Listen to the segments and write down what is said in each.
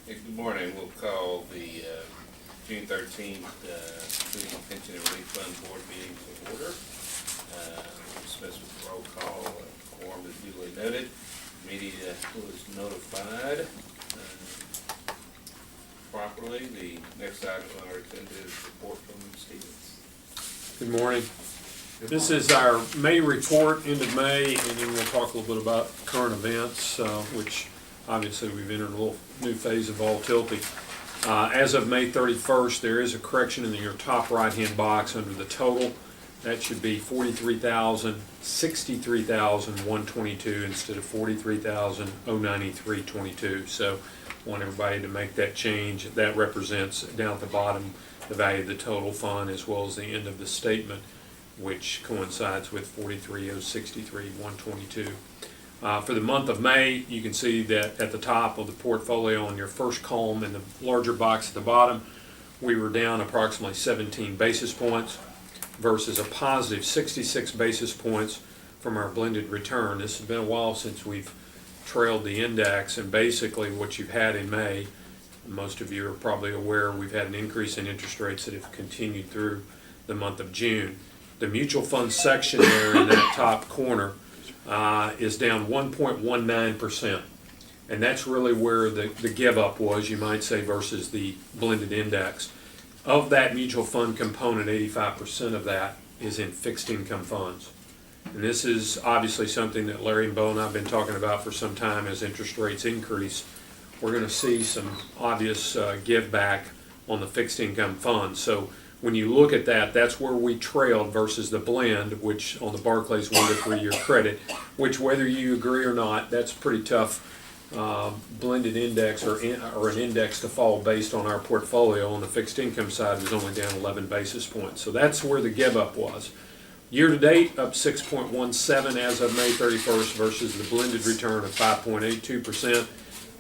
Hey, good morning. We'll call the June 13th City Pension and Relief Fund Board meeting to order. Dismissed with the roll call. Quorum is duly noted. Media was notified properly. The next item on our agenda is report from Stevens. Good morning. This is our May report, end of May, and then we'll talk a little bit about current events, which obviously we've entered a little new phase of volatility. As of May 31st, there is a correction in your top right-hand box under the total. That should be 63,122 instead of 43,093.22. So I want everybody to make that change. That represents down at the bottom the value of the total fund as well as the end of the statement, which coincides with 43,063.122. For the month of May, you can see that at the top of the portfolio on your first column in the larger box at the bottom, we were down approximately 17 basis points versus a positive 66 basis points from our blended return. This has been a while since we've trailed the index, and basically what you've had in May, most of you are probably aware, we've had an increase in interest rates that have continued through the month of June. The mutual fund section there in that top corner is down 1.19%, and that's really where the give up was, you might say, versus the blended index. Of that mutual fund component, 85% of that is in fixed income funds, and this is obviously something that Larry and Bo and I have been talking about for some time. As interest rates increase, we're going to see some obvious give back on the fixed income funds. So when you look at that, that's where we trailed versus the blend, which on the Barclays 1 to 3 year credit, which whether you agree or not, that's pretty tough blended index or an index to fall based on our portfolio. On the fixed income side, it was only down 11 basis points. So that's where the give up was. Year to date, up 6.17 as of May 31st versus the blended return of 5.82%.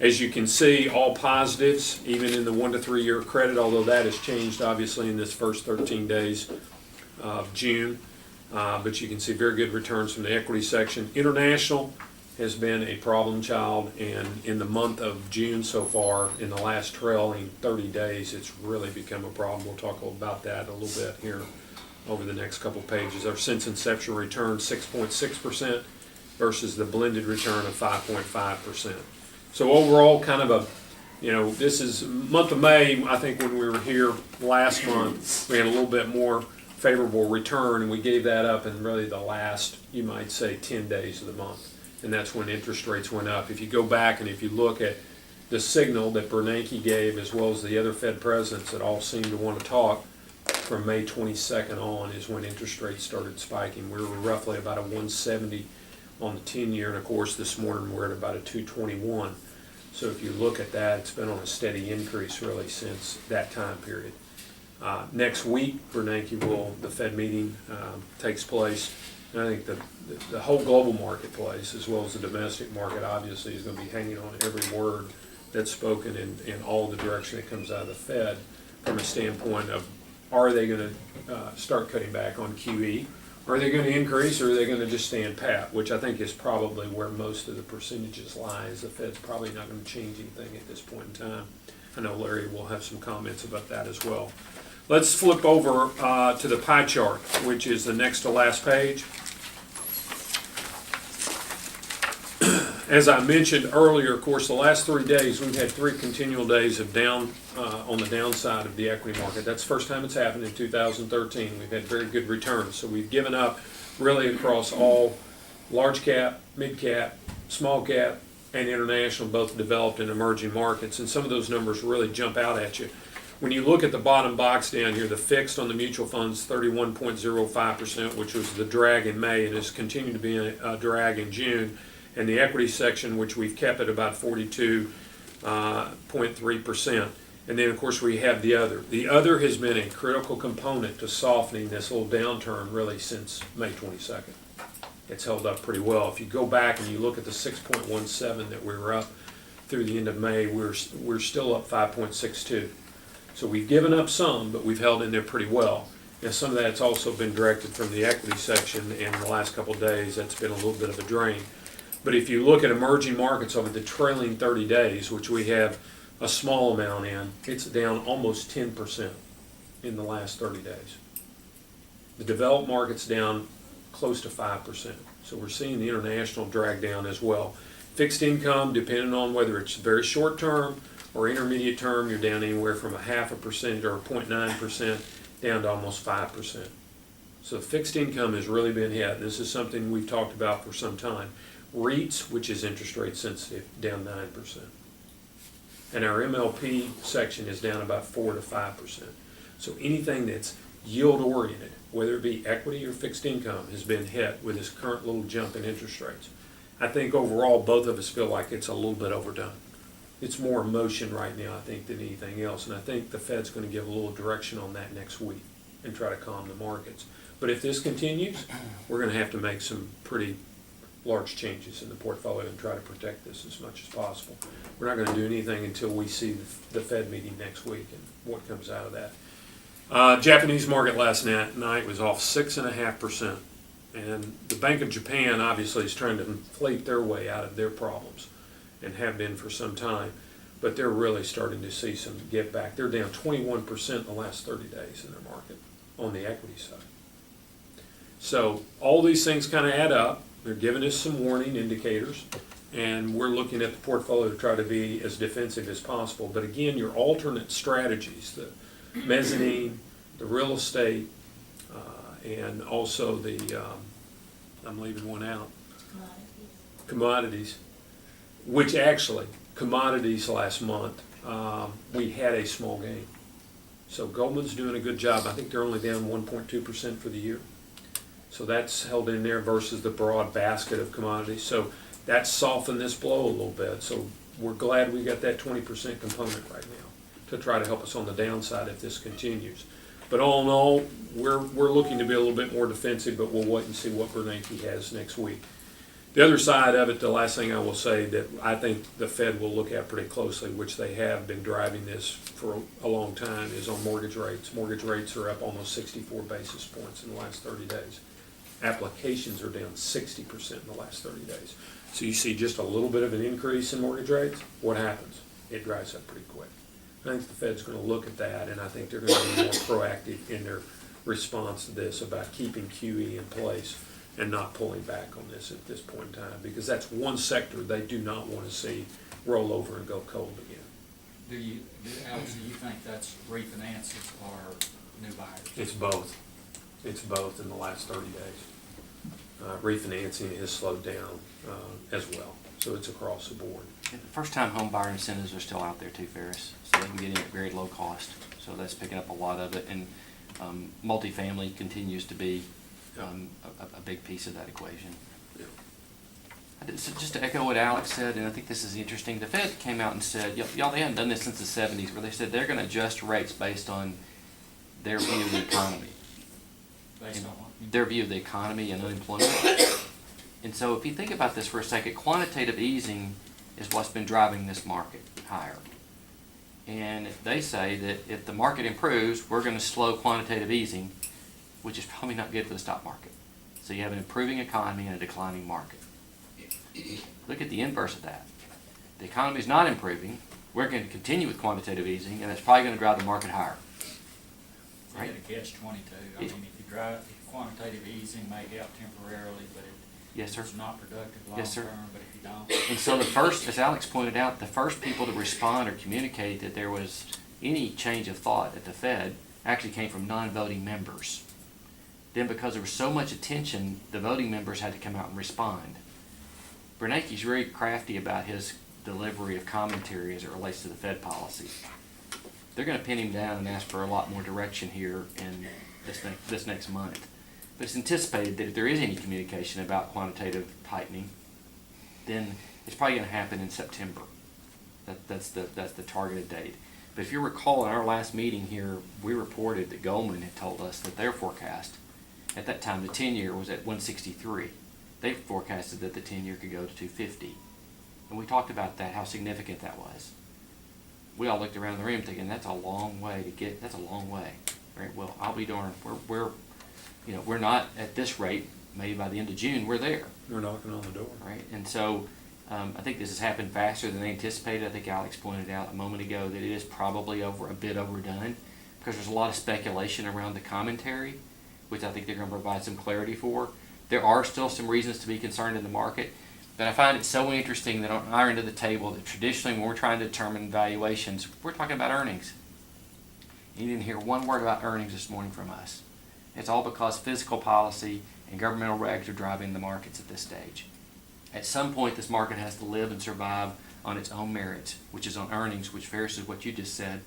As you can see, all positives, even in the 1 to 3 year credit, although that has changed obviously in this first 13 days of June. But you can see very good returns from the equity section. International has been a problem child, and in the month of June so far, in the last trailing 30 days, it's really become a problem. We'll talk about that a little bit here over the next couple pages. Our since inception return 6.6% versus the blended return of 5.5%. So overall, kind of a, this is month of May. I think when we were here last month, we had a little bit more favorable return, and we gave that up in really the last, you might say, 10 days of the month. And that's when interest rates went up. If you go back and if you look at the signal that Bernanke gave, as well as the other Fed presidents that all seem to want to talk, from May 22nd on is when interest rates started spiking. We were roughly about a 170 on the 10-year, and of course this morning we're at about a 221. So if you look at that, it's been on a steady increase really since that time period. Next week, the Fed meeting takes place, and I think the whole global marketplace, as well as the domestic market, obviously is going to be hanging on every word that's spoken in all the direction that comes out of the Fed from a standpoint of, are they going to start cutting back on QE? Are they going to increase, or are they going to just stand pat, which I think is probably where most of the percentages lie, is the Fed's probably not going to change anything at this point in time. I know Larry will have some comments about that as well. Let's flip over to the pie chart, which is the next to last page. As I mentioned earlier, of course, the last 3 days, we've had 3 continual days of down on the downside of the equity market. That's the first time it's happened in 2013. We've had very good returns. So we've given up really across all large cap, mid cap, small cap, and international, both developed and emerging markets. And some of those numbers really jump out at you. When you look at the bottom box down here, the fixed on the mutual funds, 31.05%, which was the drag in May and has continued to be a drag in June. And the equity section, which we've kept at about 42.3%. And then, of course, we have the other. The other has been a critical component to softening this little downturn really since May 22nd. It's held up pretty well. If you go back and you look at the 6.17 that we were up through the end of May, we're still up 5.62. So we've given up some, but we've held in there pretty well. Now, some of that's also been directed from the equity section, and in the last couple of days, that's been a little bit of a drain. But if you look at emerging markets over the trailing 30 days, which we have a small amount in, it's down almost 10% in the last 30 days. The developed market's down close to 5%. So we're seeing the international drag down as well. Fixed income, depending on whether it's very short term or intermediate term, you're down anywhere from 0.5% or 0.9% down to almost 5%. So fixed income has really been hit. This is something we've talked about for some time. REITs, which is interest rate sensitive, down 9%. And our MLP section is down about 4 to 5%. So anything that's yield oriented, whether it be equity or fixed income, has been hit with this current little jump in interest rates. I think overall both of us feel like it's a little bit overdone. It's more emotion right now, I think, than anything else. And I think the Fed's going to give a little direction on that next week and try to calm the markets. But if this continues, we're going to have to make some pretty large changes in the portfolio and try to protect this as much as possible. We're not going to do anything until we see the Fed meeting next week and what comes out of that. Japanese market last night was off 6.5%. And the Bank of Japan obviously is trying to inflate their way out of their problems and have been for some time. But they're really starting to see some give back. They're down 21% in the last 30 days in their market on the equity side. So all these things kind of add up. They're giving us some warning indicators, and we're looking at the portfolio to try to be as defensive as possible. But again, your alternate strategies, the mezzanine, the real estate, and also the, I'm leaving one out, commodities, which actually, commodities last month, we had a small gain. So Goldman's doing a good job. I think they're only down 1.2% for the year. So that's held in there versus the broad basket of commodities. So that's softened this blow a little bit. So we're glad we got that 20% component right now to try to help us on the downside if this continues. But all in all, we're looking to be a little bit more defensive, but we'll wait and see what Bernanke has next week. The other side of it, the last thing I will say that I think the Fed will look at pretty closely, which they have been driving this for a long time, is on mortgage rates. Mortgage rates are up almost 64 basis points in the last 30 days. Applications are down 60% in the last 30 days. So you see just a little bit of an increase in mortgage rates, what happens? It dries up pretty quick. I think the Fed's going to look at that, and I think they're going to be more proactive in their response to this about keeping QE in place and not pulling back on this at this point in time, because that's one sector they do not want to see roll over and go cold again. Alex, do you think that's refinances or new buyers? It's both. It's both in the last 30 days. Refinancing has slowed down as well, so it's across the board. The first-time home buyer incentives are still out there too, Ferris, so they can get in at very low cost. So that's picking up a lot of it, and multifamily continues to be a big piece of that equation. Yeah. So just to echo what Alex said, and I think this is interesting, the Fed came out and said, y'all, they haven't done this since the 70s, where they said they're going to adjust rates based on their view of the economy. Based on what? Their view of the economy and unemployment. And so if you think about this for a second, quantitative easing is what's been driving this market higher. And they say that if the market improves, we're going to slow quantitative easing, which is probably not good for the stock market. So you have an improving economy and a declining market. Look at the inverse of that. The economy is not improving. We're going to continue with quantitative easing, and it's probably going to drive the market higher. Right? You get a catch-22. I mean, if quantitative easing may help temporarily, but yes, sir. It's not productive Yes, sir. long-term, but if you don't. And so the first, as Alex pointed out, the first people to respond or communicate that there was any change of thought at the Fed actually came from non-voting members. Then because there was so much attention, the voting members had to come out and respond. Bernanke's very crafty about his delivery of commentary as it relates to the Fed policy. They're going to pin him down and ask for a lot more direction here in this next month. But it's anticipated that if there is any communication about quantitative tightening, then it's probably going to happen in September. That's the targeted date. But if you recall, in our last meeting here, we reported that Goldman had told us that their forecast, at that time, the 10-year was at 163. They forecasted that the 10-year could go to 250. And we talked about that, how significant that was. We all looked around the room thinking, that's a long way to get, that's a long way. Right? Well, I'll be darned, we're not at this rate. Maybe by the end of June, we're there. We're knocking on the door. Right? And so I think this has happened faster than they anticipated. I think Alex pointed out a moment ago that it is probably a bit overdone because there's a lot of speculation around the commentary, which I think they're going to provide some clarity for. There are still some reasons to be concerned in the market, but I find it so interesting that on our end of the table, that traditionally when we're trying to determine valuations, we're talking about earnings. You didn't hear one word about earnings this morning from us. It's all because fiscal policy and governmental regs are driving the markets at this stage. At some point, this market has to live and survive on its own merits, which is on earnings, which versus what you just said.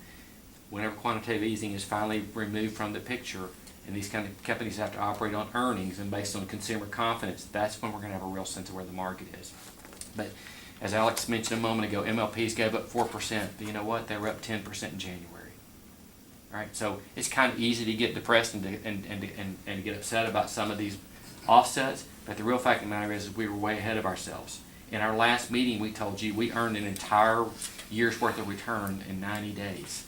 Whenever quantitative easing is finally removed from the picture, and these kind of companies have to operate on earnings and based on consumer confidence, that's when we're going to have a real sense of where the market is. But as Alex mentioned a moment ago, MLPs gave up 4%, but you know what? They were up 10% in January. All right, so it's kind of easy to get depressed and to get upset about some of these offsets, but the real fact of the matter is we were way ahead of ourselves. In our last meeting, we told you we earned an entire year's worth of return in 90 days.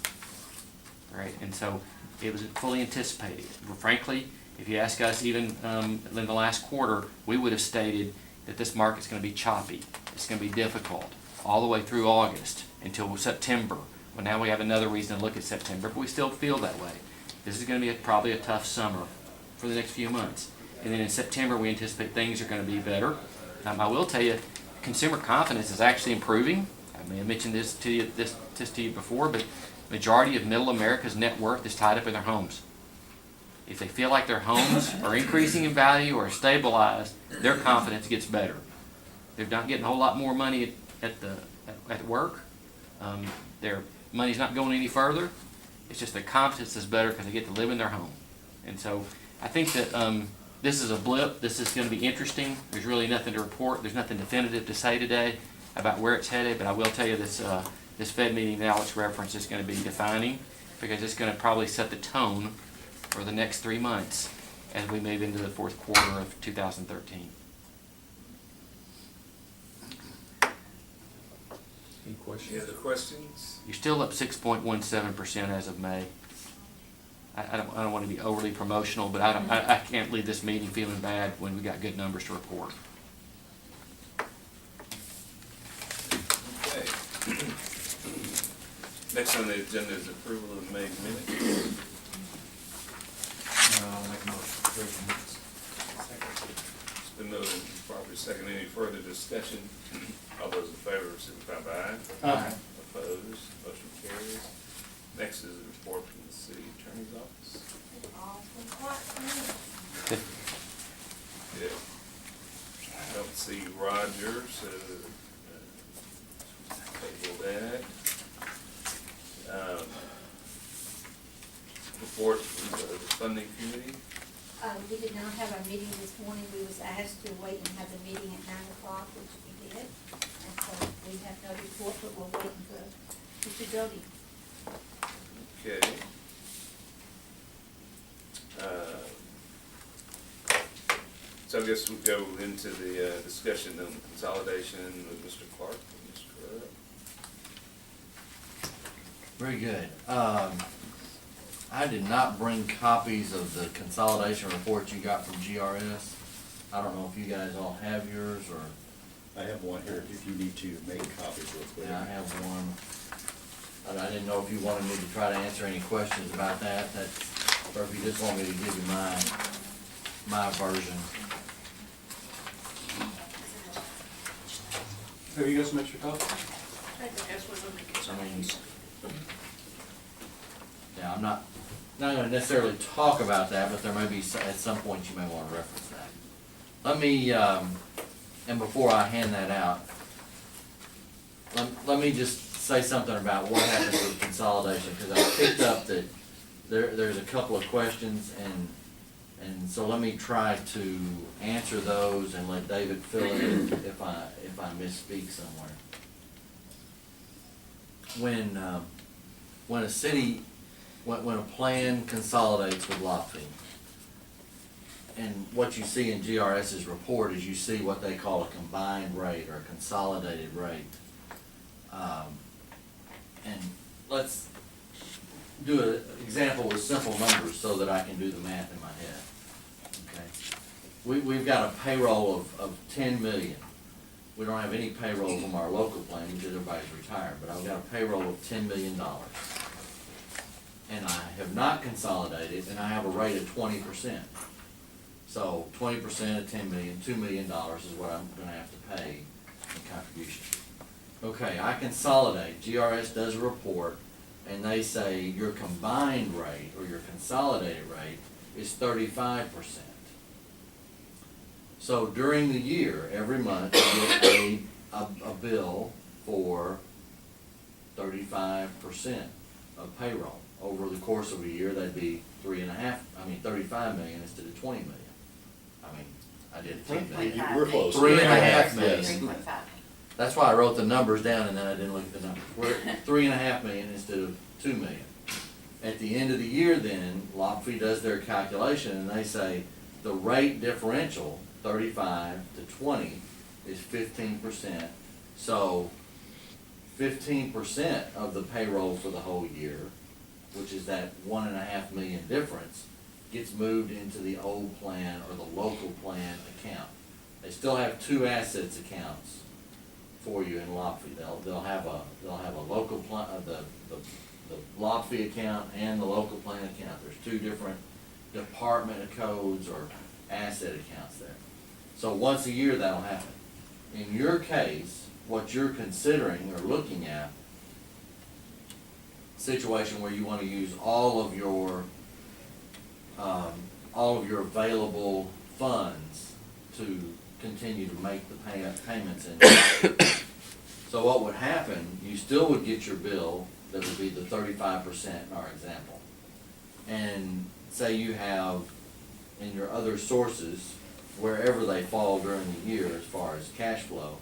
All right, and so it was fully anticipated. Frankly, if you ask us even in the last quarter, we would have stated that this market's going to be choppy. It's going to be difficult all the way through August until September. Well, now we have another reason to look at September, but we still feel that way. This is going to be probably a tough summer for the next few months. And then in September, we anticipate things are going to be better. I will tell you, consumer confidence is actually improving. I may have mentioned this to you before, but majority of middle America's net worth is tied up in their homes. If they feel like their homes are increasing in value or stabilized, their confidence gets better. They're not getting a whole lot more money at work. Their money's not going any further. It's just their confidence is better because they get to live in their home. And so I think that this is a blip. This is going to be interesting. There's really nothing to report. There's nothing definitive to say today about where it's headed, but I will tell you this Fed meeting that Alex referenced is going to be defining because it's going to probably set the tone for the next 3 months as we move into the fourth quarter of 2013. Any questions? Any other questions? You're still up 6.17% as of May. I don't want to be overly promotional, but I can't leave this meeting feeling bad when we got good numbers to report. Okay. Next on the agenda is approval of May minutes. I'll make a motion to approve the minutes. It's been moved and properly second. Any further discussion? All those in favor signify by aye. Aye. Opposed? Motion carries. Next is a report from the city attorney's office. Yeah. I don't see Roger, so table that. Report from the funding committee. We did not have our meeting this morning. We was asked to wait and have the meeting at 9 o'clock, which we did. And so we have no report, but we're waiting for Mr. Doty. Okay. So I guess we'll go into the discussion on consolidation with Mr. Clark and Mr. Carrera. Very good. I did not bring copies of the consolidation report you got from GRS. I don't know if you guys all have yours or. I have one here if you need to make copies real quick. Yeah, I have one. But I didn't know if you wanted me to try to answer any questions about that, or if you just want me to give you my version. Have you guys made your copies? I mean, yeah, I'm not gonna necessarily talk about that, but there may be, at some point you may wanna reference that. Let me, and before I hand that out, let me just say something about what happens with consolidation, because I picked up that there's a couple of questions, and so let me try to answer those and let David fill in if I misspeak somewhere. When a city, when a plan consolidates with Lockheed, and what you see in GRS's report is you see what they call a combined rate or a consolidated rate. And let's do an example with simple numbers so that I can do the math in my head. Okay, we've got a payroll of 10 million. we don't have any payroll from our local plan because everybody's retired, but I've got a payroll of $10 million. And I have not consolidated, and I have a rate of 20%. So 20% of 10 million, $2 million is what I'm gonna have to pay in contribution. Okay, I consolidate, GRS does a report, and they say your combined rate, or your consolidated rate, is 35%. So during the year, every month, you get paid a bill for 35% of payroll. Over the course of a year, that'd be 35 million instead of 20 million. I mean, I did 10 million. We're close. 3.5 million. 3.5. That's why I wrote the numbers down and then I didn't look at the numbers. We're at 3.5 million instead of 2 million. At the end of the year then, Lopfe does their calculation and they say the rate differential, 35 to 20, is 15%. So 15% of the payroll for the whole year, which is that 1.5 million difference, gets moved into the old plan or the local plan account. They still have two assets accounts for you in Lopfe. They'll have a local plan, the Lopfe account and the local plan account. There's two different department codes or asset accounts there. So once a year that'll happen. In your case, what you're considering or looking at, situation where you want to use all of your available funds to continue to make the payments in. So what would happen, you still would get your bill that would be the 35% in our example. And say you have in your other sources, wherever they fall during the year as far as cash flow,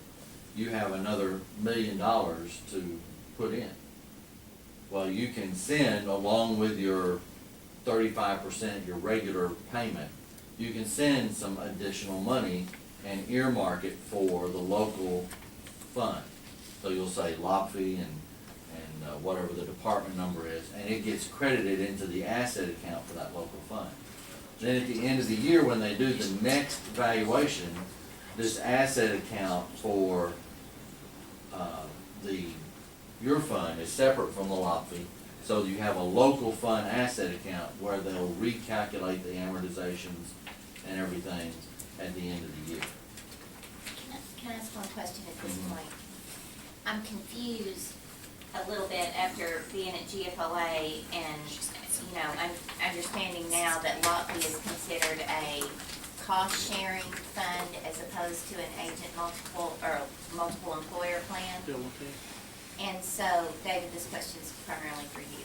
you have another $1 million to put in. Well, you can send, along with your 35%, your regular payment, you can send some additional money and earmark it for the local fund. So you'll say Lopfe and whatever the department number is, and it gets credited into the asset account for that local fund. Then at the end of the year, when they do the next valuation, this asset account for your fund is separate from the Lopfe, so you have a local fund asset account where they'll recalculate the amortizations and everything at the end of the year. Can I ask one question at this point? I'm confused a little bit after being at GFOA and, I'm understanding now that Lopfe is considered a cost-sharing fund as opposed to an agent multiple employer plan. And so, David, this question is primarily for you.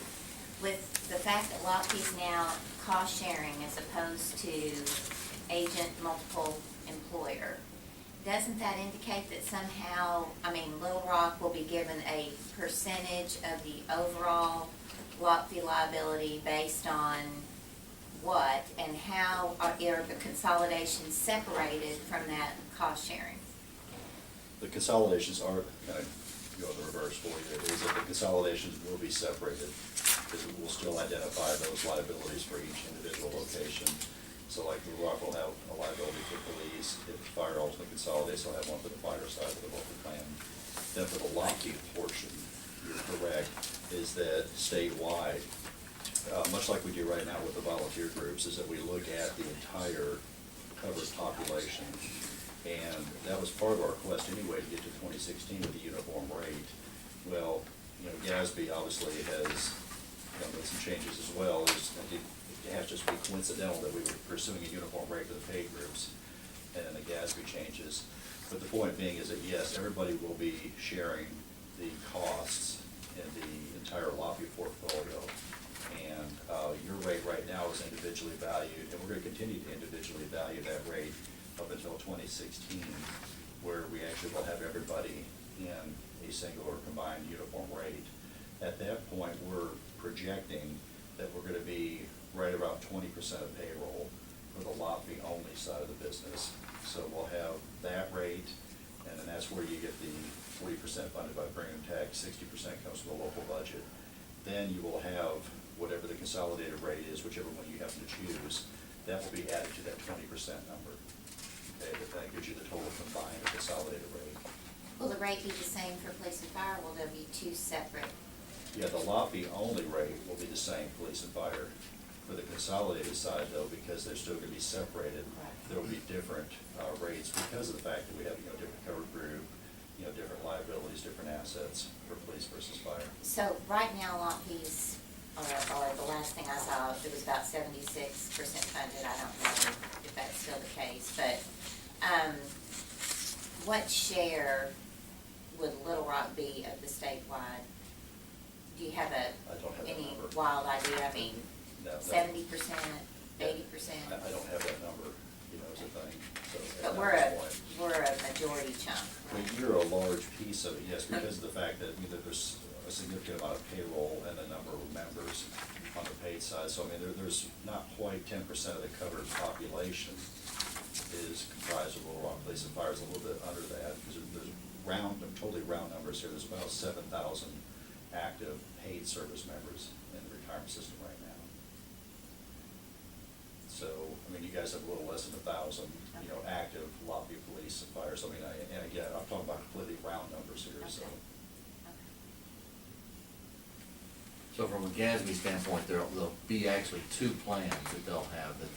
With the fact that Lopfe is now cost-sharing as opposed to agent multiple employer, doesn't that indicate that somehow, Little Rock will be given a percentage of the overall Lopfe liability based on what, and how are the consolidations separated from that cost sharing? The consolidations are, kind of go in the reverse for you, is that the consolidations will be separated, because we will still identify those liabilities for each individual location. So like Little Rock will have a liability for police, if the fire ultimately consolidates, they'll have one for the fire side of the local plan. Then for the Lopfe portion, you're correct, is that statewide, much like we do right now with the volunteer groups, is that we look at the entire covered population. And that was part of our quest anyway to get to 2016 with the uniform rate. Well, GASB obviously has made some changes as well. It has to just be coincidental that we were pursuing a uniform rate for the paid groups, and then the GASB changes. But the point being is that yes, everybody will be sharing the costs in the entire Lopfe portfolio. And your rate right now is individually valued, and we're going to continue to individually value that rate up until 2016, where we actually will have everybody in a single or combined uniform rate. At that point, we're projecting that we're going to be right about 20% of payroll for the Lopfe only side of the business. So we'll have that rate, and then that's where you get the 40% funded by premium tax, 60% comes from the local budget. Then you will have whatever the consolidated rate is, whichever one you happen to choose, that will be added to that 20% number. Okay, that gives you the total combined consolidated rate. Will the rate be the same for police and fire, or will there be two separate? Yeah, the lot fee only rate will be the same, police and fire. For the consolidated side though, because they're still gonna be separated, there will be different, rates because of the fact that we have, different covered group, different liabilities, different assets for police versus fire. So right now, lot fees, or the last thing I saw, it was about 76% funded. I don't know if that's still the case, but, what share would Little Rock be of the statewide? Do you have I don't have that any number. wild idea? I mean, No, 70%, 80%? I don't have that number, as a thing, so. But at we're this a, point. we're a majority chunk, I mean, right? you're a large piece of it, yes, because of the fact that, there's a significant amount of payroll and the number of members on the paid side. So, I mean, there's not quite 10% of the covered population is comprised of Little Rock Police and Fire, is a little bit under that, because there's totally round numbers here, there's about 7,000 active paid service members in the retirement system right now. So, I mean, you guys have a little less than 1,000, active lobby police and fire. So, I mean, and again, I'm talking about completely round numbers here, so. Okay. So from a GASB standpoint, there'll be actually two plans that they'll have to,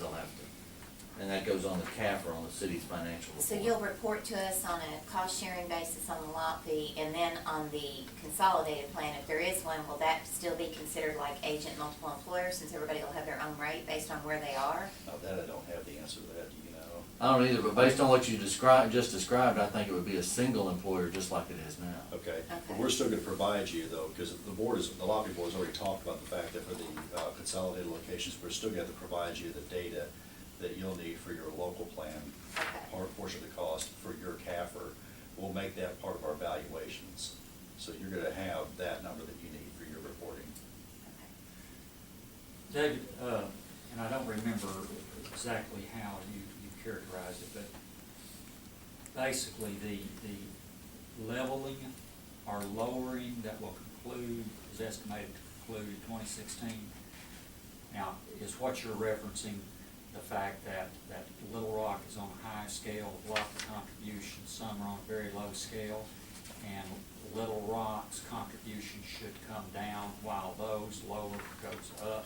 and that goes on the CAFR, on the city's financial report. So you'll report to us on a cost-sharing basis on the lot fee, and then on the consolidated plan, if there is one, will that still be considered like agent multiple employer, since everybody will have their own rate based on where they are? Now that I don't have the answer to that, do you know? I don't either, but based on what you just described, I think it would be a single employer just like it is now. Okay, but Okay. we're still gonna provide you though, because the lobby board has already talked about the fact that for the consolidated locations, we're still gonna have to provide you the data that you'll need for your local plan, Okay. portion of the cost for your CAFR. We'll make that part of our valuations. So you're gonna have that number that you need for your reporting. Okay. David, and I don't remember exactly how you characterized it, but basically the leveling or lowering that will conclude, is estimated to conclude in 2016. Now, is what you're referencing the fact that Little Rock is on a high scale with lots of contributions, some are on a very low scale, and Little Rock's contribution should come down while those lower goes up?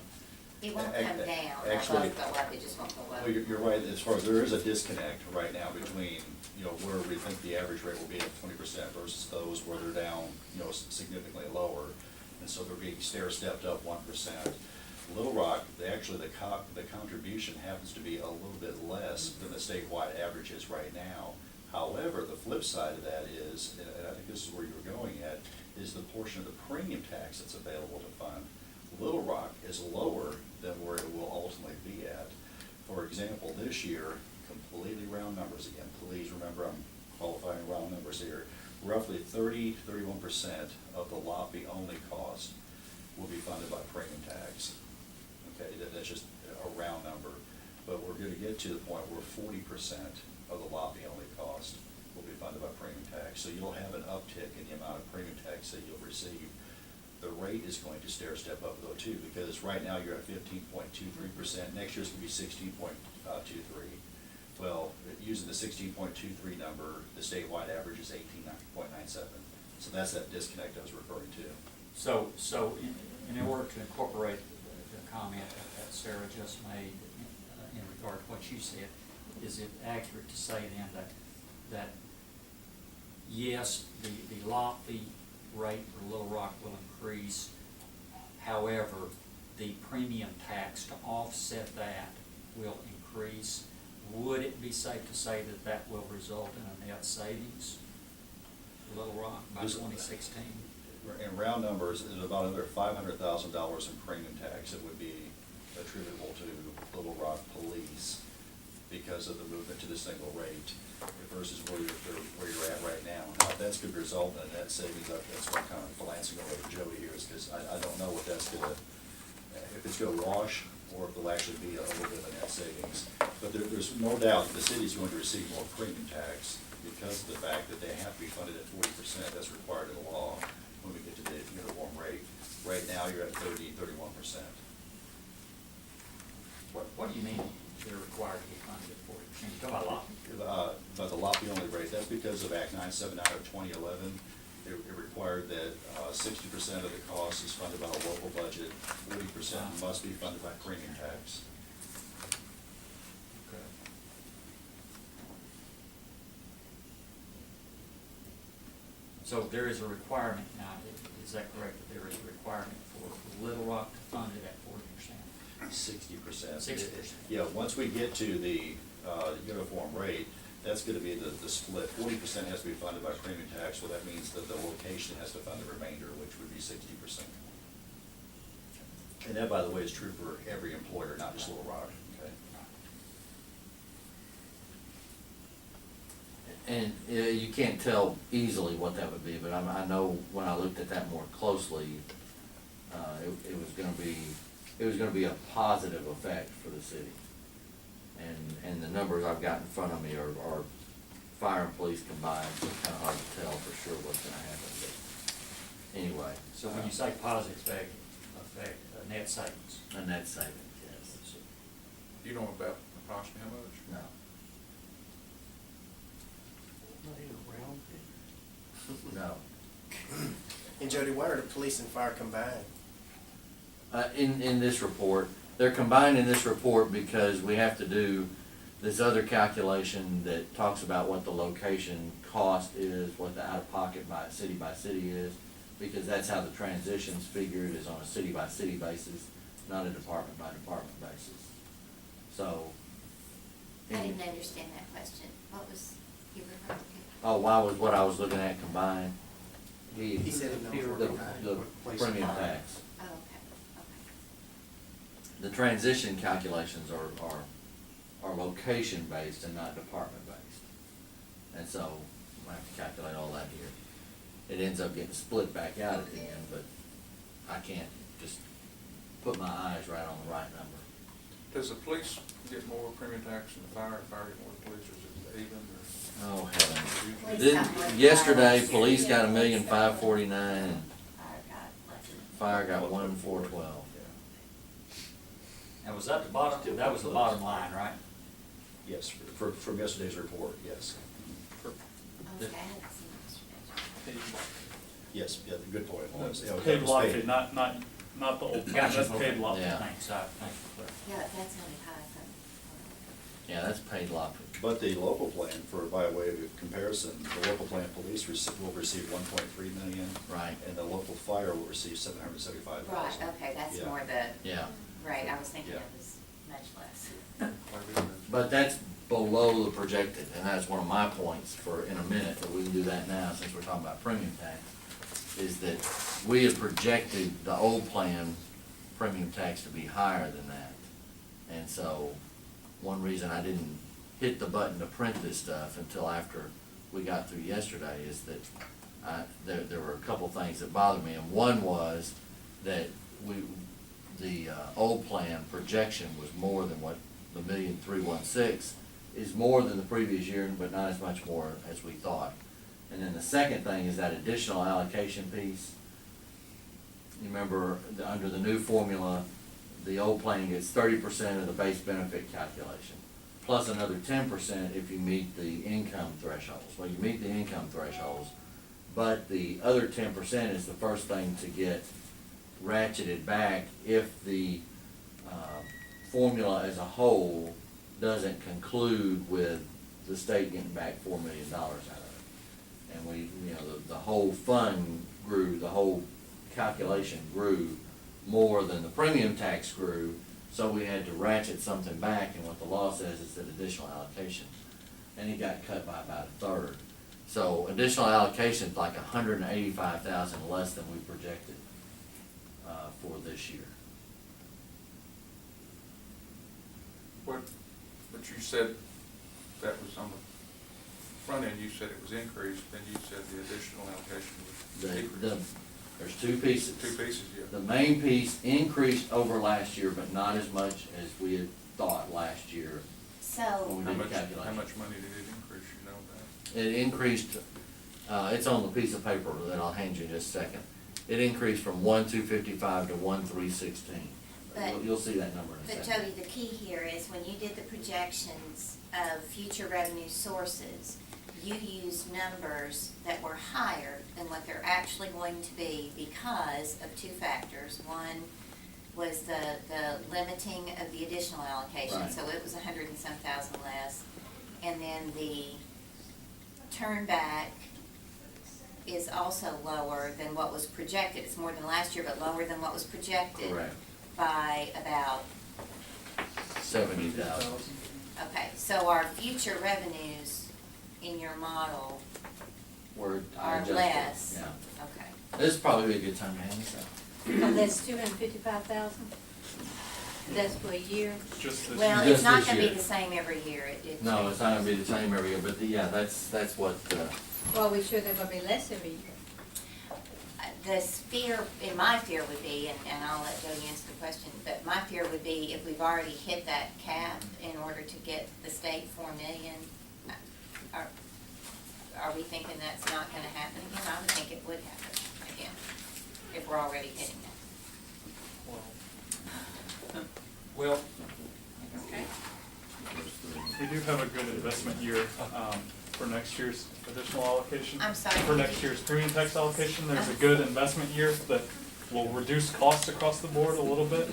It won't come down, they'll Actually- both go up, it just won't go up. Well, you're right, as far as there is a disconnect right now between, where we think the average rate will be at 20% versus those where they're down, significantly lower. And so they're being stair-stepped up 1%. Little Rock, the contribution happens to be a little bit less than the statewide average is right now. However, the flip side of that is, and I think this is where you were going at, is the portion of the premium tax that's available to fund. Little Rock is lower than where it will ultimately be at. For example, this year, completely round numbers again, please remember I'm qualifying round numbers here, roughly 31% of the lot fee only cost will be funded by premium tax. Okay, that's just a round number, but we're gonna get to the point where 40% of the lot fee only cost will be funded by premium tax. So you'll have an uptick in the amount of premium tax that you'll receive. The rate is going to stair step up though too, because right now you're at 15.23%, next year's gonna be 16.23. Well, using the 16.23 number, the statewide average is 18.97. So that's that disconnect I was referring to. So in order to incorporate the comment that Sarah just made in regard to what you said, is it accurate to say then that yes, the lot fee rate for Little Rock will increase, however, the premium tax to offset that will increase? Would it be safe to say that that will result in a net savings for Little Rock by 2016? In round numbers, there's about another $500,000 in premium tax that would be attributable to Little Rock Police because of the movement to the single rate versus where you're at right now. Now, if that's going to result in a net savings, that's what I'm kind of glancing over to Joey here, is because I don't know what that's going to, if it's going to wash or if there'll actually be a little bit of a net savings. But there's no doubt that the city's going to receive more premium tax because of the fact that they have to be funded at 40%. That's required in the law when we get to the uniform rate. Right now, you're at 31%. What do you mean they're required to be funded at 40%? You talking about lot? the lot fee only rate, that's because of Act 979 of 2011. It required that 60% of the cost is funded by the local budget, 40% must be funded by premium tax. So there is a requirement now, is that correct, that there is a requirement for Little Rock to fund it at 40%? 60%. 60%. Yeah, once we get to the uniform rate, that's gonna be the split. 40% has to be funded by premium tax, so that means that the location has to fund the remainder, which would be 60%. And that, by the way, is true for every employer, not just Little Rock, okay? And you can't tell easily what that would be, but I know when I looked at that more closely, it was gonna be a positive effect for the city. And the numbers I've got in front of me are fire and police combined, so it's kinda hard to tell for sure what's gonna happen, but anyway. So when you say positive effect, net savings? A net savings, yes. You know about approximately how much? No. No. And Jody, why are the police and fire combined? In this report, they're combined in this report because we have to do this other calculation that talks about what the location cost is, what the out-of-pocket by city is, because that's how the transition's figured, is on a city-by-city basis, not a department-by-department basis. So. I didn't understand that question. What was you referring to? Oh, why was what I was looking at combined? He said it knows The, we're combined. the Police and premium fire. tax. Oh, okay, The transition calculations are location-based and not department-based. And so, I have to calculate all that here. It ends up getting split back out at the end, but I can't just put my eyes right on the right number. Does the police get more premium tax than the fire get more than the police, or is it even, or? Oh, heaven. Police got more than Yesterday, fire. police got $1,549,000 and Fire got less. fire got 1,412,000. And was that the bottom, that was the bottom line, right? Yes, from yesterday's report, yes. Okay, I haven't seen this yet. Yes, yeah, good point. Yeah, Paid that was lot paid. fee, not the old, Gotcha. that's paid lot fee. Yeah. Thanks, thanks for clarifying. Yeah, that's only high from. Yeah, that's paid lot fee. But the local plan, by way of comparison, the local plan police will receive 1.3 million. Right. And the local fire will receive 775,000. Right, okay, that's Yeah. more the, Yeah. right, I was thinking Yeah. it was much less. But that's below the projected, and that's one of my points for, in a minute, but we can do that now since we're talking about premium tax, is that we had projected the old plan premium tax to be higher than that. And so, one reason I didn't hit the button to print this stuff until after we got through yesterday is that there were a couple things that bothered me, and one was that the old plan projection was more than what the 1,316,000 is more than the previous year, but not as much more as we thought. And then the second thing is that additional allocation piece. You remember, under the new formula, the old plan gets 30% of the base benefit calculation, plus another 10% if you meet the income thresholds. Well, you meet the income thresholds, but the other 10% is the first thing to get ratcheted back if the formula as a whole doesn't conclude with the state getting back $4 million out of it. And we, the whole fund grew, the whole calculation grew more than the premium tax grew, so we had to ratchet something back, and what the law says is that additional allocation. And it got cut by about a third. So additional allocation is like 185,000 less than we projected for this year. But you said that was on the front end, you said it was increased, then you said the additional allocation was decreased. There's two pieces. Two pieces, yeah. The main piece increased over last year, but not as much as we had thought last year. So, When How we did much, the calculation. how much money did it increase, you know that? It increased, it's on the piece of paper that I'll hand you in just a second. It increased from 1,255 to 1,316. But- You'll see that number in a But second. Jody, the key here is when you did the projections of future revenue sources, you used numbers that were higher than what they're actually going to be because of two factors. One was the limiting of the additional allocation, Right. so it was 100 and some thousand less. And then the turn back is also lower than what was projected. It's more than last year, but lower than what was projected Correct. by about, 70,000. okay, so our future revenues in your model Where I are adjusted, less. yeah. Okay. This is probably a good time to hand this out. Oh, that's 255,000? That's for a year? Just this Well, Just it's not this gonna be year. the same every year. It No, changes. it's not gonna be the same every year, but yeah, that's what, Well, are we sure they're gonna be less every year? The fear, and my fear would be, and I'll let Jody answer the question, but my fear would be if we've already hit that cap in order to get the state 4 million, are we thinking that's not gonna happen again? I would think it would happen again, if we're already hitting that. Well, Okay. We do have a good investment year for next year's additional allocation. I'm sorry. For next year's premium tax allocation, there's a good investment year that will reduce costs across the board a little bit.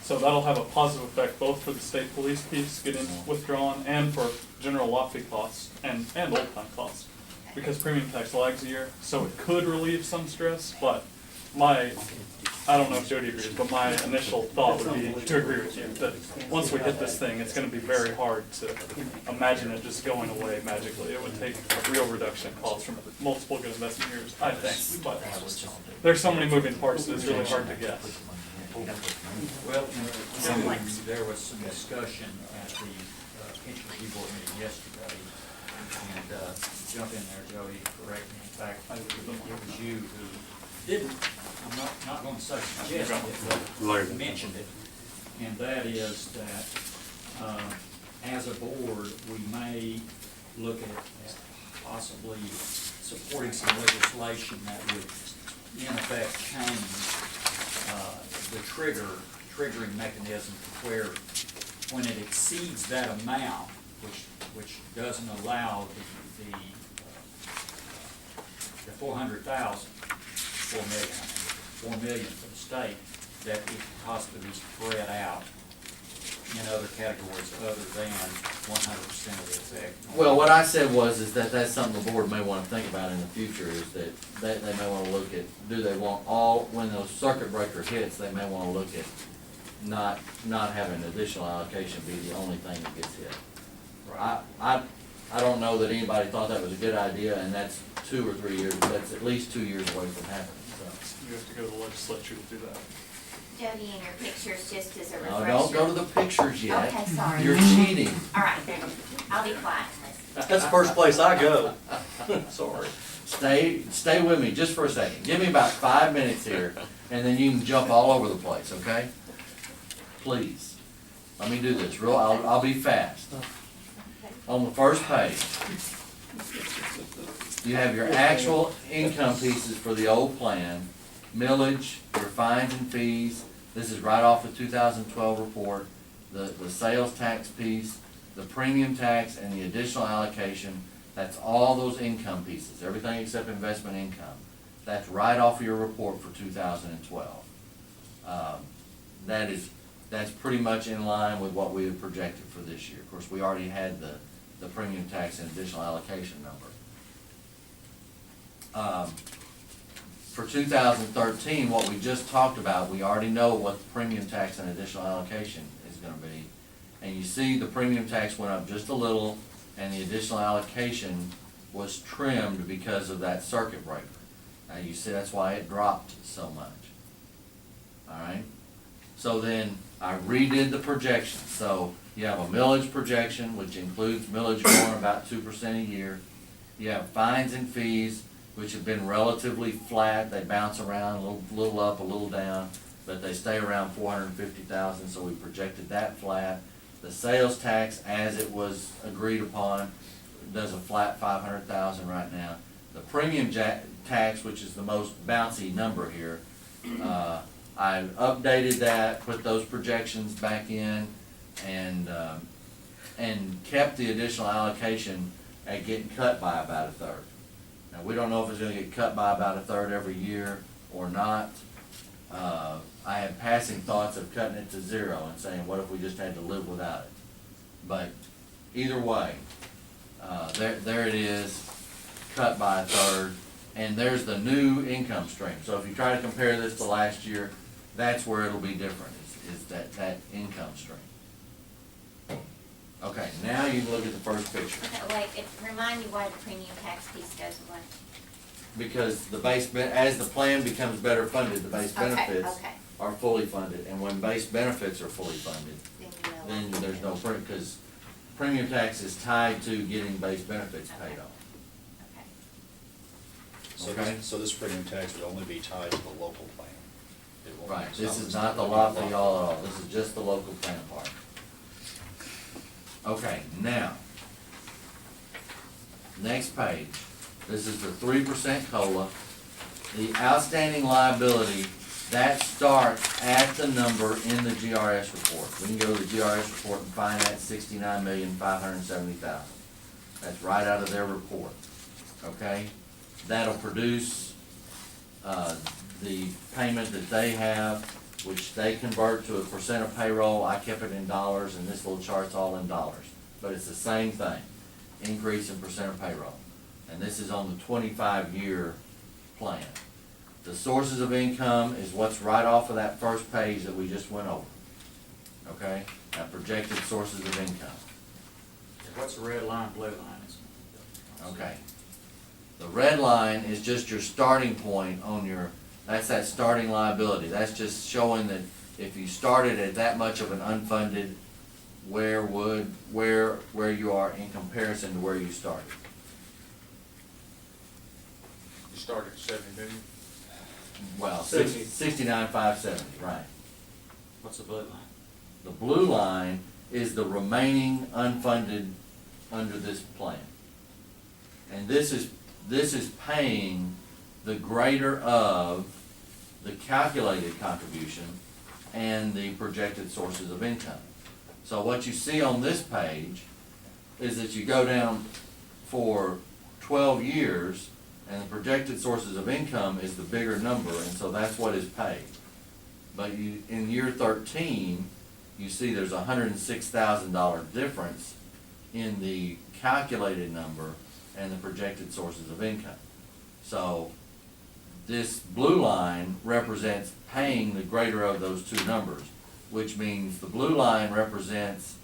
So that'll have a positive effect both for the state police piece getting withdrawn and for general lot fee costs and old time costs. Because premium tax lags a year, so it could relieve some stress, but I don't know if Jody agrees, but my initial thought would be to agree with you, that once we hit this thing, it's gonna be very hard to imagine it just going away magically. It would take a real reduction in costs from multiple good investment years, I think, but there's so many moving parts that it's really hard to guess. well, there was some discussion at the pension review board meeting yesterday, and jump in there, Jody, correct me. In fact, it was you who didn't, I'm not going to say suggested it, but mentioned it. And that is that, as a board, we may look at possibly supporting some legislation that would in effect change, the triggering mechanism to where when it exceeds that amount, which doesn't allow the 400,000, 4 million for the state, that it could possibly be spread out in other categories other than 100% of the effect. well, what I said is that that's something the board may wanna think about in the future, is that they may wanna look at, do they want when those circuit breaker hits, they may wanna look at not having additional allocation be the only thing that gets hit. I don't know that anybody thought that was a good idea, and that's 2 or 3 years, that's at least 2 years away from happening, so. You have to go to the legislature to do that. Jody, in your pictures, just as a refresher. No, don't go to the pictures yet. Okay, sorry. You're cheating. All right, I'll be quiet and listen. That's the first place I go. Sorry. Stay with me just for a second. Give me about 5 minutes here, and then you can jump all over the place, okay? Please, let me do this I'll be fast. On the first page, you have your actual income pieces for the old plan, millage, your fines and fees. This is right off the 2012 report. The sales tax piece, the premium tax, and the additional allocation. That's all those income pieces, everything except investment income. That's right off of your report for 2012. That's pretty much in line with what we had projected for this year. Of course, we already had the premium tax and additional allocation number. For 2013, what we just talked about, we already know what the premium tax and additional allocation is gonna be. And you see the premium tax went up just a little, and the additional allocation was trimmed because of that circuit breaker. Now, you see that's why it dropped so much. All right? So then, I redid the projection. So, you have a millage projection, which includes millage going about 2% a year. You have fines and fees, which have been relatively flat. They bounce around, a little up, a little down, but they stay around 450,000, so we projected that flat. The sales tax, as it was agreed upon, does a flat 500,000 right now. The premium tax, which is the most bouncy number here, I updated that, put those projections back in, and kept the additional allocation at getting cut by about a third. Now, we don't know if it's gonna get cut by about a third every year or not. I had passing thoughts of cutting it to zero and saying, what if we just had to live without it? But either way, there it is, cut by a third, and there's the new income stream. So if you try to compare this to last year, that's where it'll be different, is that income stream. Okay, now you can look at the first picture. Okay, wait, remind me why the premium tax piece goes away. Because the as the plan becomes better funded, the base Okay, benefits okay. are fully funded. And when base benefits are fully funded, Then you know. then there's no, because premium tax is tied to getting base benefits paid off. Okay. Okay. So this premium tax would only be tied to the local plan. It won't- Right, it's this is it's not the gonna be lot for lot. y'all at all, this is just the local plan part. Okay, now, next page, this is the 3% COLA. The outstanding liability, that starts at the number in the GRS report. We can go to the GRS report and find that 69,570,000. That's right out of their report, okay? That'll produce, the payment that they have, which they convert to a percent of payroll. I kept it in dollars, and this little chart's all in dollars, but it's the same thing, increase in percent of payroll. And this is on the 25-year plan. The sources of income is what's right off of that first page that we just went over, okay? Now, projected sources of income, What's the red line, blue line? okay? The red line is just your starting point on your, that's that starting liability. That's just showing that if you started at that much of an unfunded, where you are in comparison to where you started. You started at 70 million? Well, 70. 69,570, right. What's the blue line? The blue line is the remaining unfunded under this plan. And this is paying the greater of the calculated contribution and the projected sources of income. So what you see on this page is that you go down for 12 years, and the projected sources of income is the bigger number, and so that's what is paid. But you, in year 13, you see there's a $106,000 difference in the calculated number and the projected sources of income. So this blue line represents paying the greater of those two numbers, which means the blue line represents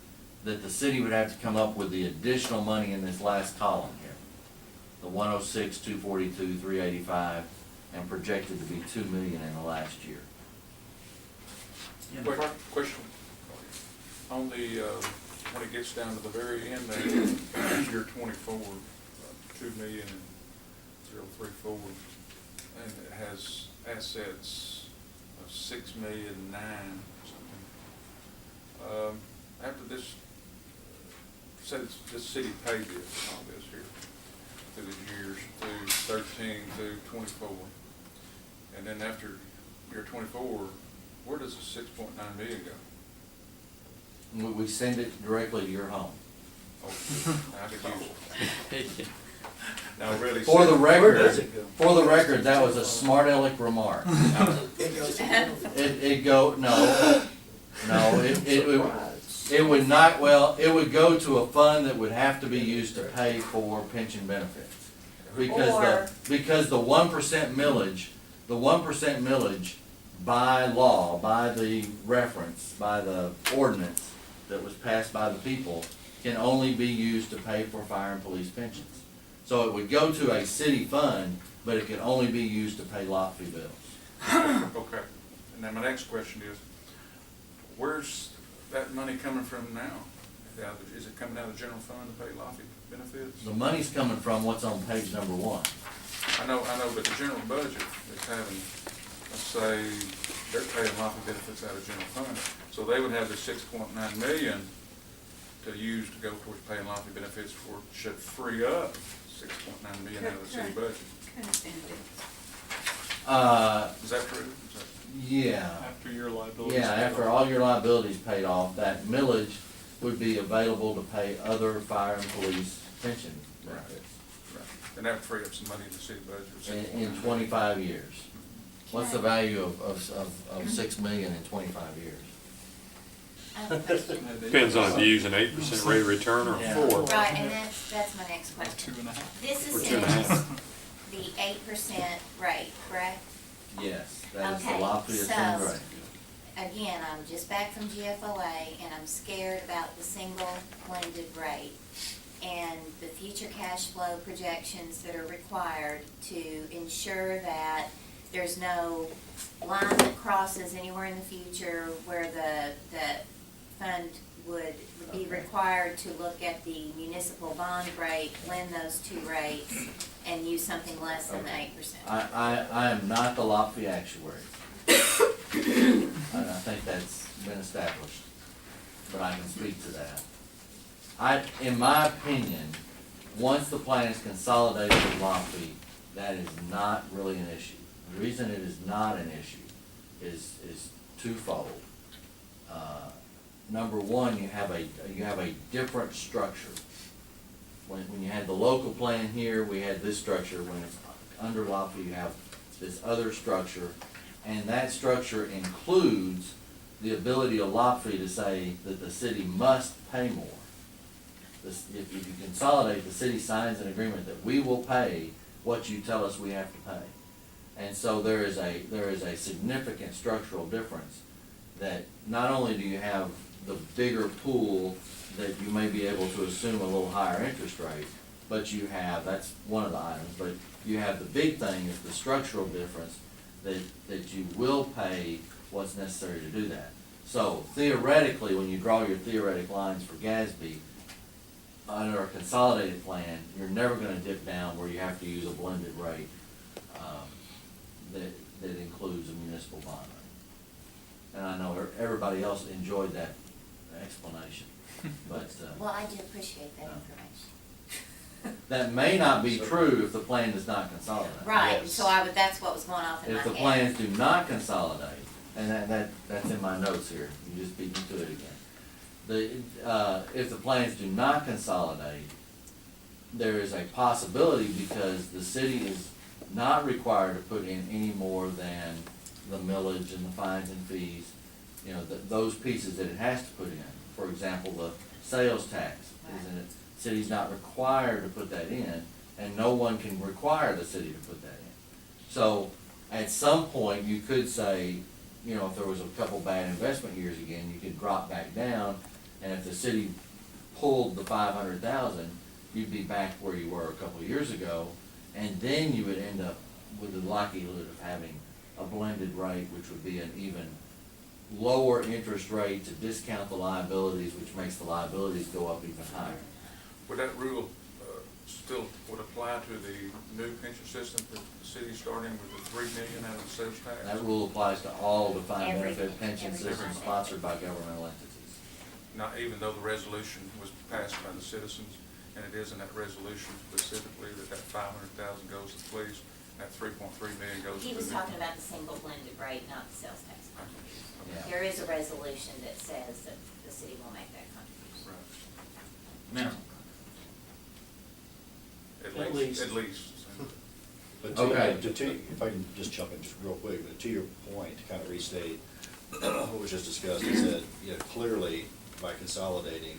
that the city would have to come up with the additional money in this last column here. The 106, 242, 385, and projected to be 2 million in the last year. Question, on the, when it gets down to the very end there, year 24, 2,034,000, and it has assets of 6,000,009 something. After this, since this city paid this, all this here, through the years, through 13 through 24, and then after year 24, where does the 6.9 million go? We send it directly to your home. Oh, I could use it. Now, really. For the Where does record, it go? for the record, that was a smart aleck remark. It goes to general fund. It would not, well, it would go to a fund that would have to be used to pay for pension benefits. Because the 1% millage, by law, by the reference, by the ordinance that was passed by the people, can only be used to pay for fire and police pensions. So it would go to a city fund, but it can only be used to pay lot fee bills. Okay, and then my next question is, where's that money coming from now? Is it coming out of the general fund to pay lofty benefits? The money's coming from what's on page number 1. I know, but the general budget is having, let's say, they're paying lofty benefits out of general fund, so they would have the 6.9 million to use to go towards paying lofty benefits for, should free up 6.9 million out of the city budget. Is that true? Yeah. after your liability. Yeah, after all your liabilities paid off, that millage would be available to pay other fire and police pension benefits Right. And that would free up some money in the city budget. in 25 years. What's the value of 6 million in 25 years? I have a question. Depends on if you use an 8% rate of return or Yeah. 4. Right, and that's my next question. 2.5. This Or is 2.5. the 8% rate, correct? Yes, that is the Okay, Lafayette so- Center rate. Again, I'm just back from GFOA and I'm scared about the single blended rate and the future cash flow projections that are required to ensure that there's no line that crosses anywhere in the future where the fund would be required to look at the municipal bond rate, blend those two rates, and use something less than the Okay. 8%. I am not the Lafayette actuary. And I think that's been established, but I can speak to that. In my opinion, once the plan is consolidated with Lafayette, that is not really an issue. The reason it is not an issue is twofold. Number one, you have a different structure. When you had the local plan here, we had this structure. When it's under Lafayette, you have this other structure. And that structure includes the ability of Lafayette to say that the city must pay more. If you consolidate, the city signs an agreement that we will pay what you tell us we have to pay. And so there is a significant structural difference that not only do you have the bigger pool that you may be able to assume a little higher interest rate, but you have, that's one of the items, but you have the big thing is the structural difference that you will pay what's necessary to do that. So theoretically, when you draw your theoretic lines for GASB, under a consolidated plan, you're never gonna dip down where you have to use a blended rate, that includes a municipal bond rate. And I know everybody else enjoyed that explanation, but, Well, I do appreciate that information. that may not be true if the plan does not consolidate. Right, Yes. so that's what was going off in my If head. the plans do not consolidate, and that's in my notes here, you just beat me to it again. If the plans do not consolidate, there is a possibility because the city is not required to put in any more than the millage and the fines and fees, you know, those pieces that it has to put in. For example, the sales tax, isn't it? City's not required to put that in, and no one can require the city to put that in. So, at some point, you could say, you know, if there was a couple bad investment years again, you could drop back down, and if the city pulled the 500,000, you'd be back where you were a couple of years ago, and then you would end up with the likelihood of having a blended rate, which would be an even lower interest rate to discount the liabilities, which makes the liabilities go up even higher. Would that rule still would apply to the new pension system that the city's starting with the 3 million out of the sales tax? That rule applies to all defined Every- benefit pension every systems defined sponsored by governmental entities. Not even though the resolution was passed by the citizens, and it is in that resolution specifically that 500,000 goes to the police, that 3.3 million goes to the. He was talking about the single blended rate, not the sales tax contribution. Yeah. There is a resolution that says that the city will make that contribution. Right. Minimum. At least. At least. But Okay. if I can just jump in just real quick, but to your point, to kind of restate what was just discussed, is that, you know, clearly by consolidating,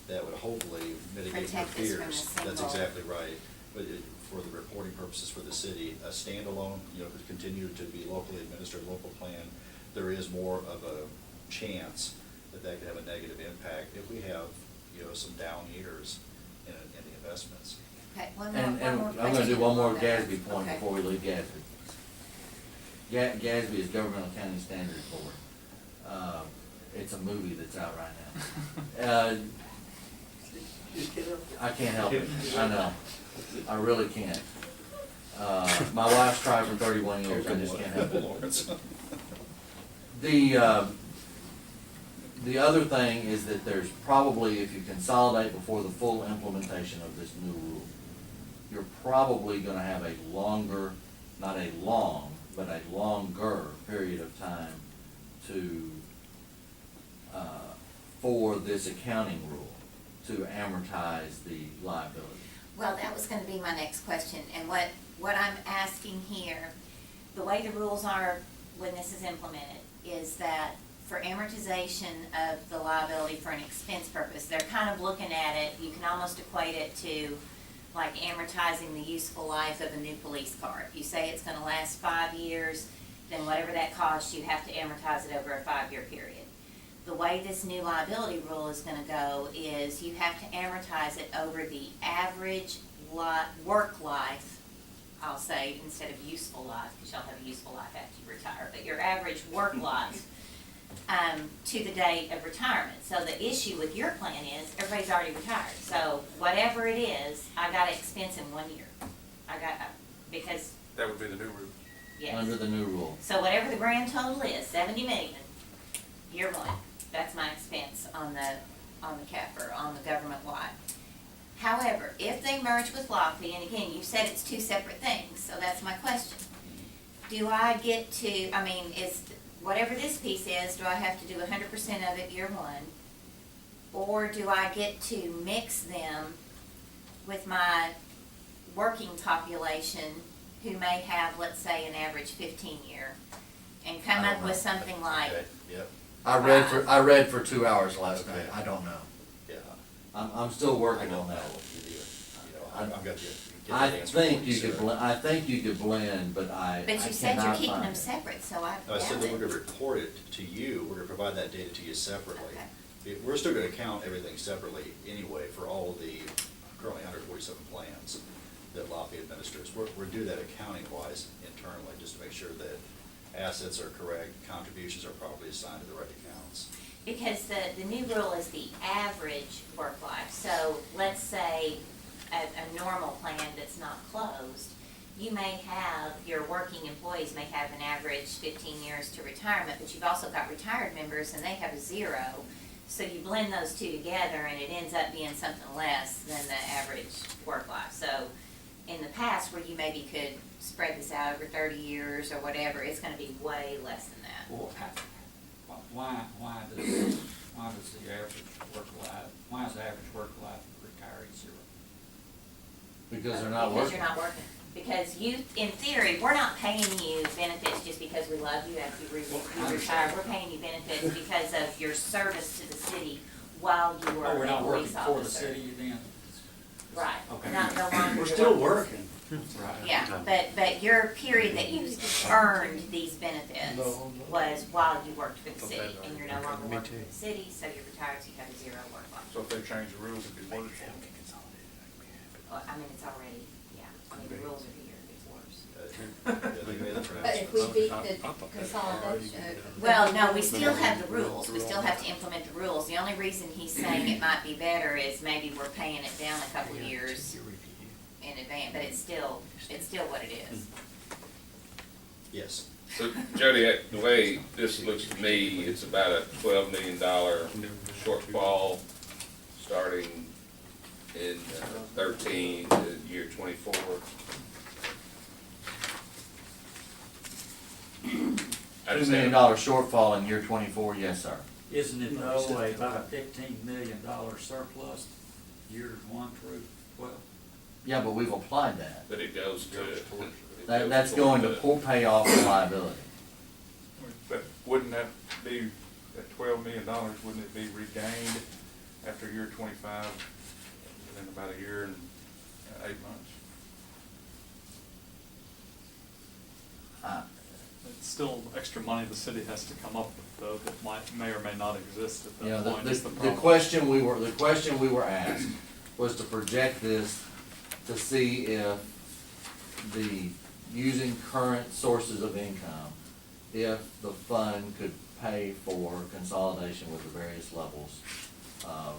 that would hopefully mitigate your Protect us from fears. the That's single- exactly right. But for the reporting purposes for the city, a standalone, you know, could continue to be locally administered, local plan, there is more of a chance that that could have a negative impact if we have, you know, some down years in the investments. Okay, one And more I'm gonna do question one more on that. GASB point Okay. before we leave GASB. GASB is Governmental Accounting Standards Board. It's a movie that's out right now. I can't help it, I know, I really can't. My wife's tried for 31 years, I just can't help it. Lawrence. The other thing is that there's probably, if you consolidate before the full implementation of this new rule, you're probably gonna have a longer, not a long, but a longer period of time to, for this accounting rule, to amortize the liability. Well, that was gonna be my next question, and what I'm asking here, the way the rules are when this is implemented, is that for amortization of the liability for an expense purpose, they're kind of looking at it, you can almost equate it to like amortizing the useful life of a new police car. If you say it's gonna last 5 years, then whatever that costs, you have to amortize it over a 5-year period. The way this new liability rule is gonna go is you have to amortize it over the average work life, I'll say, instead of useful life, because y'all have a useful life after you retire, but your average work life to the date of retirement. So the issue with your plan is, everybody's already retired, so whatever it is, I gotta expense in 1 year. Because, That would be the new rule. yes. Under the new rule. So whatever the grand total is, 70 million, year one, that's my expense on the CAFR, on the government-wide. However, if they merge with LAFI, and again, you said it's two separate things, so that's my question. Do I get to, is, whatever this piece is, do I have to do 100% of it year one? Or do I get to mix them with my working population who may have, let's say, an average 15-year, and come up with something like, Okay, yep, I read for 2 hours last night, I don't know. yeah. I'm still working on that. I've got you. Get I that answer for think you could, sir. I think you could blend, but I but you said you're cannot keeping find them it. separate, so I No, I said doubt that we're it. gonna report it to you, we're gonna provide that data to you separately. Okay. We're still gonna count everything separately anyway for all of the currently 147 plans that LAFI administers. We're doing that accounting wise internally, just to make sure that assets are correct, contributions are properly assigned to the right accounts. Because the new rule is the average work life, so let's say a normal plan that's not closed, you may have, your working employees may have an average 15 years to retirement, but you've also got retired members and they have a 0. So you blend those two together and it ends up being something less than the average work life. So in the past, where you maybe could spread this out over 30 years or whatever, it's gonna be way less than that. Well, why does the average work life, why is the average work life of retiree 0? Because they're not Because working. you're not working. Because you, in theory, we're not paying you benefits just because we love you after you retire. We're paying you benefits because of your service to the city while you were Oh, we're a not working police for the officer. city then? Right. Okay. Not no longer. We're you're still working. working. Right. Yeah, but your period that you earned these benefits was while you worked for the city, and you're no longer working for the city, so you're retired, so you have a 0 work life. So if they change the rules, it'd be worse. Well, it's already, the rules are here, it's worse. They made the But if we transfers. beat the consolidation. Well, no, we still have the rules, we still have to implement the rules. The only reason he's saying it might be better is maybe we're paying it down a couple years in advance, but it's still what it is. Yes. So Jody, the way this looks to me, it's about a $12 million shortfall starting in 13 to year 24. $2 million shortfall in year 24, yes, sir. Isn't it No way. about a $15 million surplus, years 1 through 12? Yeah, but we've applied that. But it goes to. That's going to pay off the liability. But wouldn't that be, that $12 million, wouldn't it be regained after year 25, within about a year and 8 months? It's still extra money the city has to come up with, though, that may or may not exist at You know, that point, is the the problem. question we were asked was to project this to see if using current sources of income, if the fund could pay for consolidation with the various levels of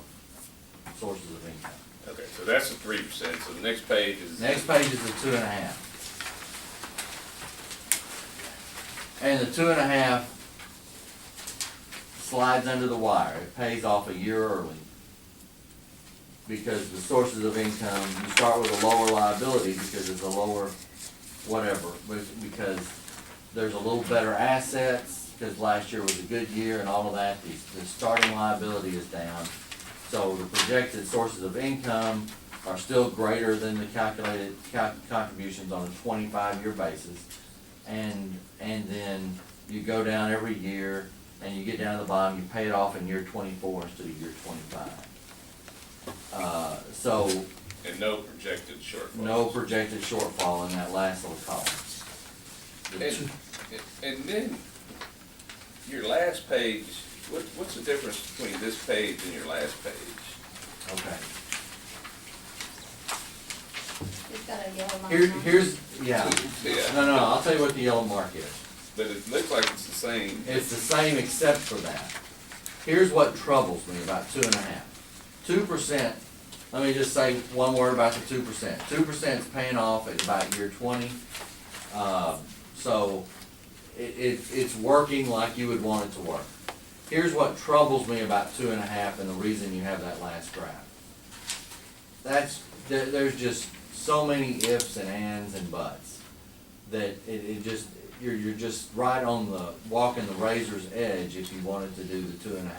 sources of income. Okay, so that's the 3%, so the next page is. Next page is the 2.5. And the 2.5 slides under the wire. It pays off a year early. Because the sources of income, you start with a lower liability because it's a lower whatever, but because there's a little better assets, because last year was a good year and all of that, the starting liability is down. So the projected sources of income are still greater than the calculated contributions on a 25-year basis. And then you go down every year, and you get down to the bottom, you pay it off in year 24 instead of year 25. So, And no projected shortfall. no projected shortfall in that last little column. The two- And then, your last page, what's the difference between this page and your last page? Okay. It's got a yellow line. Here, on it. here's, yeah, Yeah. no, I'll tell you what the yellow mark is. But it looks like it's the same. It's the same except for that. Here's what troubles me about 2.5. 2%, let me just say one word about the 2%. 2% is paying off at about year 20. So it's working like you would want it to work. Here's what troubles me about 2.5 and the reason you have that last graph. There's just so many ifs and ands and buts that it just, you're just right on the, walking the razor's edge if you wanted to do the 2.5.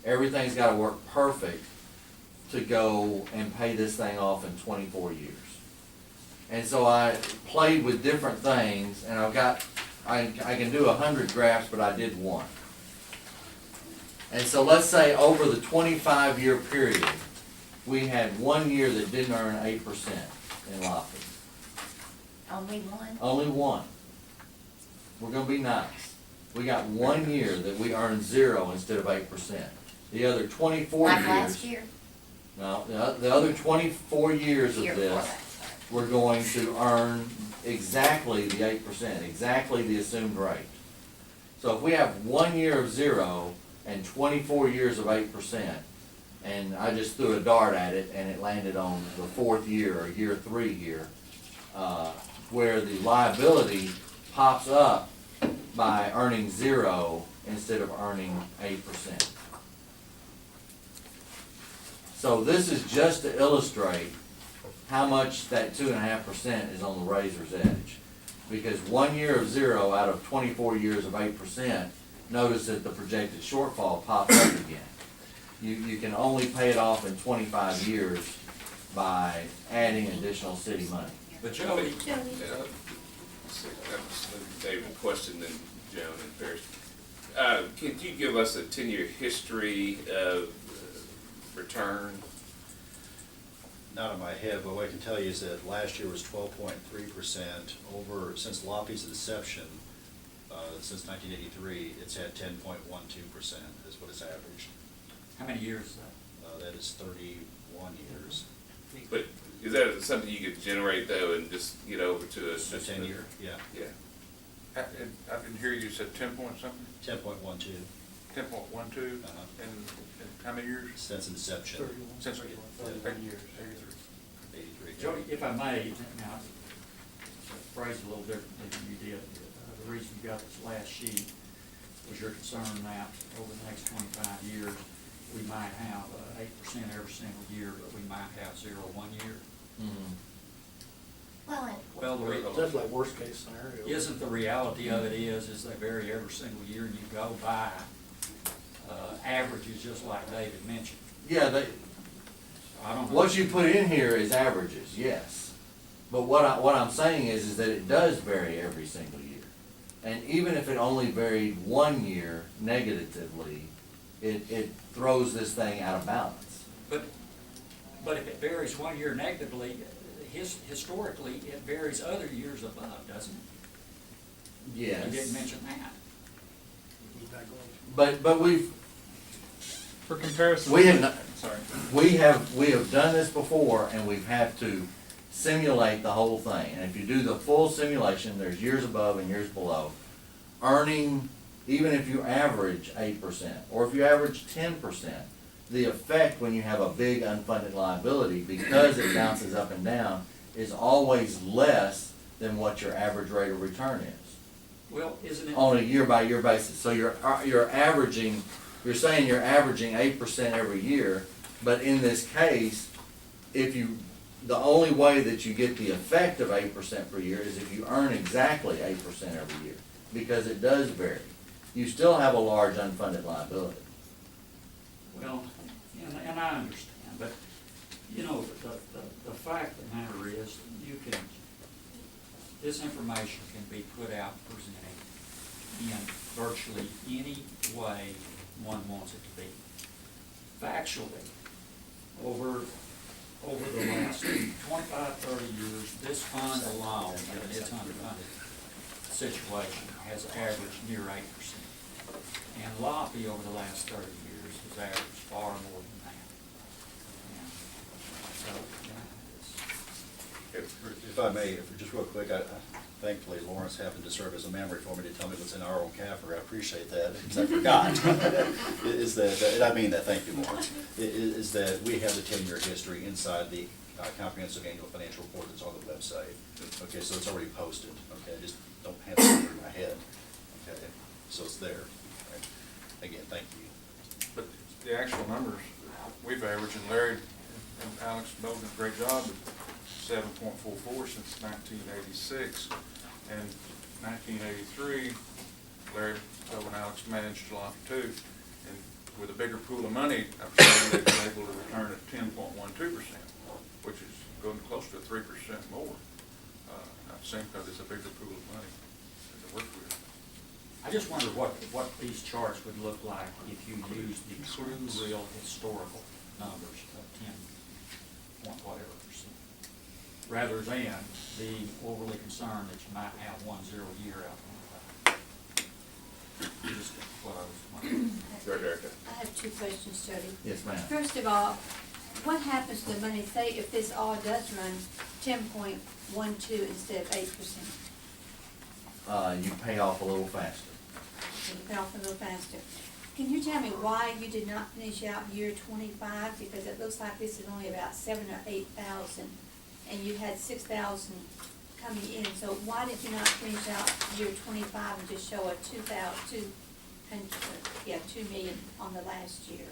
Everything's gotta work perfect to go and pay this thing off in 24 years. And so I played with different things, and I can do 100 graphs, but I did one. And so let's say over the 25-year period, we had 1 year that didn't earn 8% in Lafayette. Only one? Only one. We're gonna be nice. We got 1 year that we earned 0 instead of 8%. The other 24 years. Like last year? No, the other 24 years of Year before this, that, sorry. we're going to earn exactly the 8%, exactly the assumed rate. So if we have 1 year of 0 and 24 years of 8%, and I just threw a dart at it and it landed on the 4th year or year 3 here, where the liability pops up by earning 0 instead of earning 8%. So this is just to illustrate how much that 2.5% is on the razor's edge. Because 1 year of 0 out of 24 years of 8%, notice that the projected shortfall pops up again. You can only pay it off in 25 years by adding additional city money. But Jody, Jody, David, question, then Joan and Paris. Could you give us a 10-year history of return? Not in my head, but what I can tell you is that last year was 12.3% over, since Loppy's inception, since 1983, it's had 10.12% is what it's averaged. how many years is that? That is 31 years. But is that something you could generate though and just get over to a? So 10 year, yeah, Yeah. I didn't hear you said 10 point something, 10.12 10.12, Uh-huh. and how many years? since inception, Since 31 years. 83. Jody, if I may, now, phrase it a little differently than you did. The reason you got this last sheet was your concern that over the next 25 years, we might have 8% every single year, but we might have 0 1 year. Well, Well, That's like worst case scenario. isn't the reality of it is they vary every single year, and you go by averages, just like David mentioned. Yeah, I don't know. what you put in here is averages, yes. But what I'm saying is that it does vary every single year. And even if it only varied 1 year negatively, it throws this thing out of balance. But if it varies 1 year negatively, historically, it varies other years above, doesn't it? Yes. You didn't mention that. But For comparison. we have not, Sorry. we have done this before, and we've had to simulate the whole thing. And if you do the full simulation, there's years above and years below. Earning, even if you average 8%, or if you average 10%, the effect when you have a big unfunded liability, because it bounces up and down, is always less than what your average rate of return is Well, isn't it? on a year-by-year basis. So you're averaging, you're saying you're averaging 8% every year, but in this case, the only way that you get the effect of 8% per year is if you earn exactly 8% every year. because it does vary. You still have a large unfunded liability. Well, and I understand, but, you know, the fact of the matter is, this information can be put out, presented in virtually any way one wants it to be. Factually, over the last 25, 30 years, this fund alone, given its underfunded situation, has averaged near 8%. And LAFI over the last 30 years has averaged far more than that. And so, yeah, If I may, just real quick, thankfully Lawrence happened to serve as a memory for me to tell me what's in our own CAFR. I appreciate that, because I forgot. Is that, and I mean that, thank you, Lawrence, is that we have the 10-year history inside the comprehensive annual financial report that's on the website. Okay, so it's already posted, okay, I just don't have it in my head, okay, so it's there. Right? Again, thank you. But the actual numbers, we've averaged, and Larry and Alex both did a great job, 7.44 since 1986. And 1983, Larry, Bill, and Alex managed LAFI too. And with a bigger pool of money, I'm sure they've been able to return at 10.12%, which is going close to 3% more. I'm saying because it's a bigger pool of money to work with. I just wonder what these charts would look like if you used the true, real historical numbers of 10 point whatever percent, rather than being overly concerned that you might have 1 0 year out there. Just what I was wondering. Right, Erica. I have two questions, Jody. Yes, ma'am. First of all, what happens to the money, say if this all does run 10.12 instead of 8%? You pay off a little faster. You pay off a little faster. Can you tell me why you did not finish out year 25? Because it looks like this is only about 7,000 or 8,000, and you had 6,000 coming in. So why did you not finish out year 25 and just show a 2 million on the last year?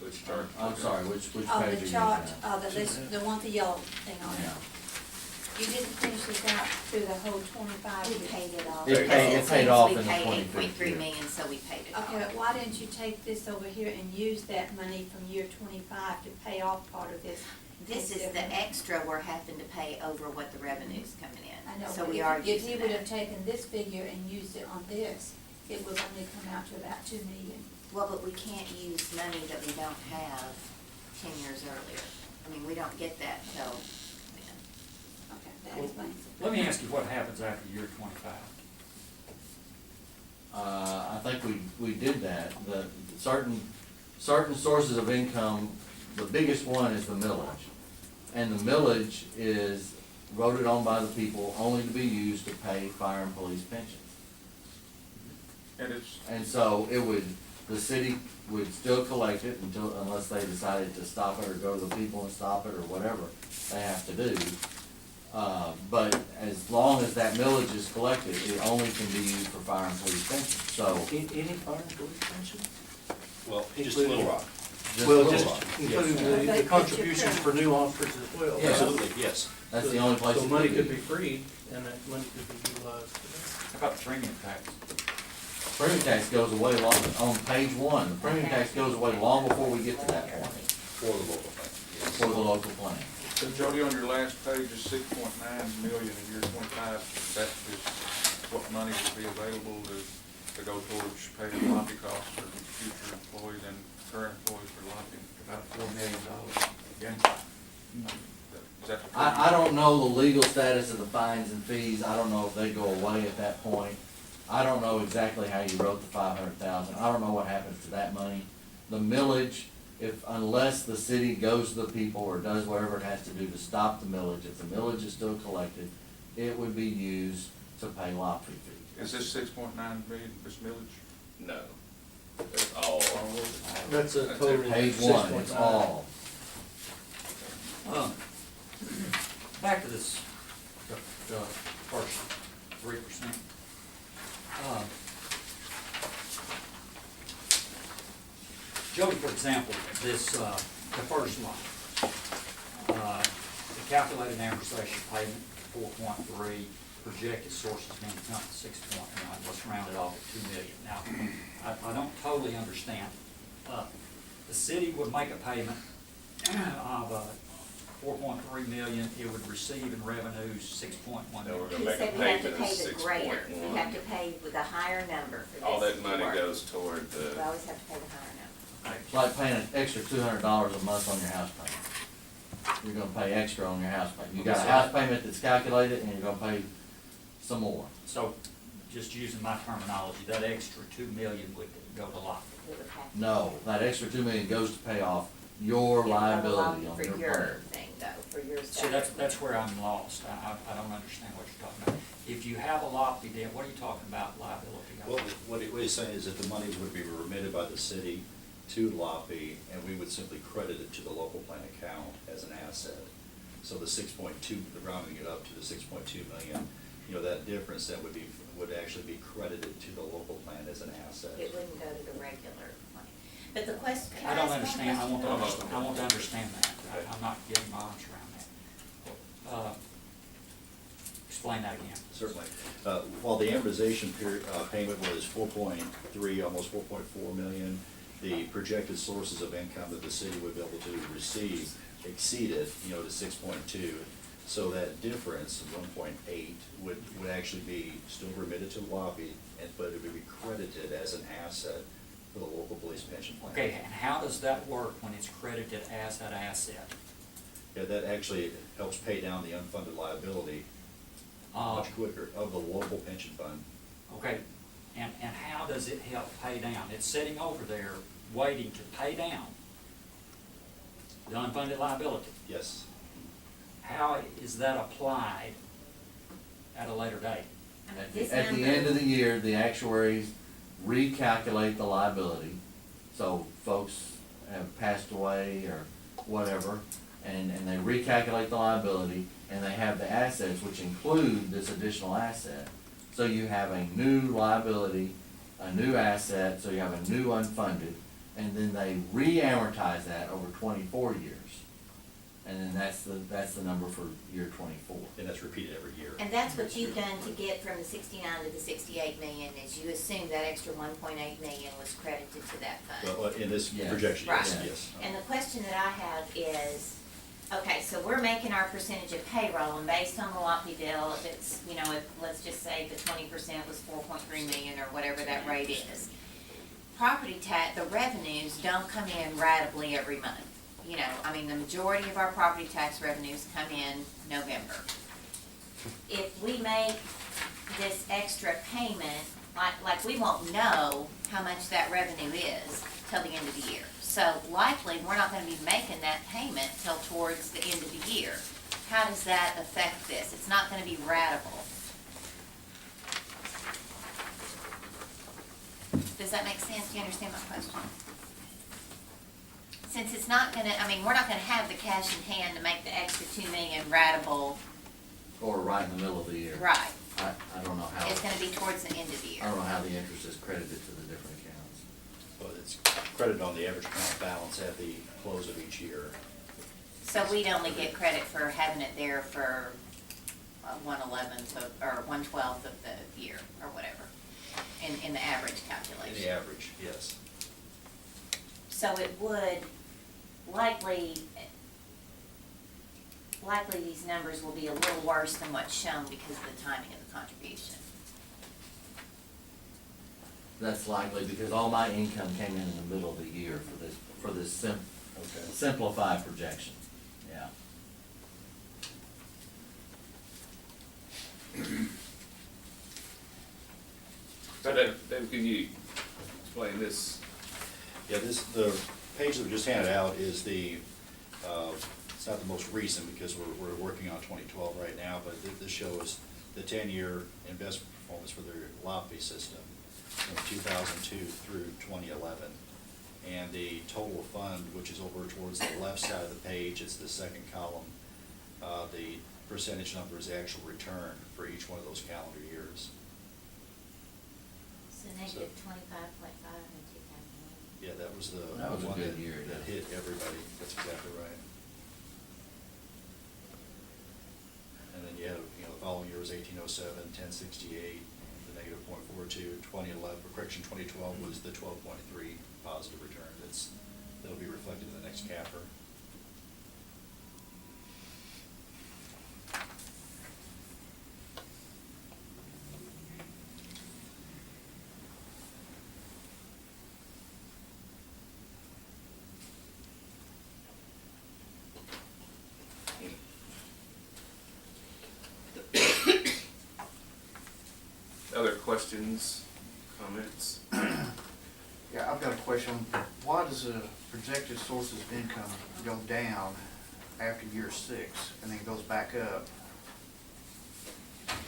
Which chart? I'm sorry, which page On are you the looking chart, at? the list, the one with the yellow thing on Yeah. it. You didn't finish this out through the whole 25 We years. paid it off. It paid off in the We paid 25th 8.3 year. million, so we paid it off. Okay, but why didn't you take this over here and use that money from year 25 to pay off part of this? This is the extra we're having to pay over what the revenue's coming in. I know, So but we are if he using would have that. taken this figure and used it on this, it would only come out to about 2 million. Well, but we can't use money that we don't have 10 years earlier. I mean, we don't get that till then. Okay, that explains it. Let me ask you what happens after year 25. I think we did that. The certain sources of income, the biggest one is the millage. And the millage is voted on by the people only to be used to pay fire and police pensions. And it's, And so the city would still collect it unless they decided to stop it or go to the people and stop it or whatever they have to do. But as long as that millage is collected, it only can be used for fire and police pensions. So, Any fire and police pension? Well, just Little Rock. just Well, Little just Rock. including Yes. the contributions for new officers as well. Yeah. Absolutely, yes. That's the only place So it money could could be. be freed, and that money could be utilized for How about the premium tax? Premium tax goes away on page one. The premium tax goes away long before we get to that point For the local plan. Yes. for the local plan. so Jody, on your last page is 6.9 million in year 25. That is what money would be available to go towards paying lobby costs for future employees and current employees for lobbying. About $4 million. Again, is that the? I don't know the legal status of the fines and fees. I don't know if they go away at that point. I don't know exactly how you wrote the 500,000. I don't know what happens to that money. The millage, unless the city goes to the people or does whatever it has to do to stop the millage, if the millage is still collected, it would be used to pay lottery fees. Is this 6.9 million, this millage? No. That's all. that. That's a total of Page one, it's 6.9. all. Back to this, the first 3%. Jody, for example, this, the first line, the calculated amortization payment, 4.3, projected sources of income, 6.1, let's round it off at 2 million. Now, I don't totally understand. The city would make a payment of 4.3 million, it would receive in revenues 6.1 No, we're million. gonna He make a said we have to payment of pay the greater, we 6.1. have to pay with a higher number for this All that money work. goes toward We the, always have to pay the higher number. It's like paying an extra $200 a month on your house payment. You're gonna pay extra on your house payment. You got a house payment that's calculated, and you're gonna pay some more. So, just using my terminology, that extra 2 million would go to lot. It would have to- No, that extra $2 million goes to pay off your liability on For your your plan. thing though, for your See, stuff. that's where I'm lost. I don't understand what you're talking about. If you have a lot be debt, what are you talking about liability? Well, what he's saying is that the monies would be remitted by the city to LAPI, and we would simply credit it to the local plan account as an asset. So the 6.2, rounding it up to the 6.2 million, you know, that difference then would actually be credited to the local plan as an asset. It wouldn't go to the regular money. But the question, can I I don't ask one understand, I want to question? understand, I want to understand that. I'm not getting my arms around that. Explain that again. Certainly. While the amortization period, payment was 4.3, almost 4.4 million, the projected sources of income that the city would be able to receive exceeded, you know, to 6.2. So that difference of 1.8 would actually be still remitted to LAPI, but it would be credited as an asset for the local police pension plan. Okay, and how does that work when it's credited as that asset? Yeah, that actually helps pay down the unfunded liability much quicker of the local pension fund. Okay, and how does it help pay down? It's sitting over there waiting to pay down the unfunded liability. Yes. How is that applied at a later date? I mean, At this the end number- of the year, the actuaries recalculate the liability. So folks have passed away or whatever, and they recalculate the liability, and they have the assets, which include this additional asset. So you have a new liability, a new asset, so you have a new unfunded, and then they re-amortize that over 24 years. And then that's the number for year 24. And that's repeated every year. And that's what you've done to get from the 69 to the 68 million, is you assume that extra 1.8 million was credited to that fund. Well, in this Yes. projection, yes, Right. yes. And the question that I have is, okay, so we're making our percentage of payroll, and based on the LAPI bill, if it's, you know, if, let's just say the 20% was 4.3 million or whatever that rate is. Property tax, the revenues don't come in ratably every month. You know, I mean, the majority of our property tax revenues come in November. If we make this extra payment, like we won't know how much that revenue is till the end of the year. So likely, we're not gonna be making that payment till towards the end of the year. How does that affect this? It's not gonna be ratable. Does that make sense? Do you understand my question? Since it's not gonna, I mean, we're not gonna have the cash in hand to make the extra 2 million ratable, Or right in the middle of the year. right? I don't know how, It's gonna be towards the end of the I don't year. know how the interest is credited to the different accounts. But it's credited on the average account balance at the close of each year. So we'd only get credit for having it there for 1/11th of, or 1/12th of the year, or whatever, in the average In calculation. the average, yes. So it would likely these numbers will be a little worse than what's shown because of the timing of the contribution. That's likely because all my income came in the middle of the year for this Okay. simplified projection, yeah. so David, can you explain this? Yeah, the page that we just handed out is it's not the most recent because we're working on 2012 right now, but this shows the 10-year investment performance for their LAPI system from 2002 through 2011. And the total fund, which is over towards the left side of the page, it's the second column. The percentage number is the actual return for each one of those calendar years. So negative 25.5 in 2001. Yeah, that was the That was a one good year, that yeah. hit everybody. That's exactly right. And then you have, following year was 1807, 1068, the negative .42, 2011, correction, 2012 was the 12.3 positive return. That'll be reflected in the next CAFR. Other questions, comments? Yeah, I've got a question. Why does the projected sources of income go down after year 6 and then goes back up?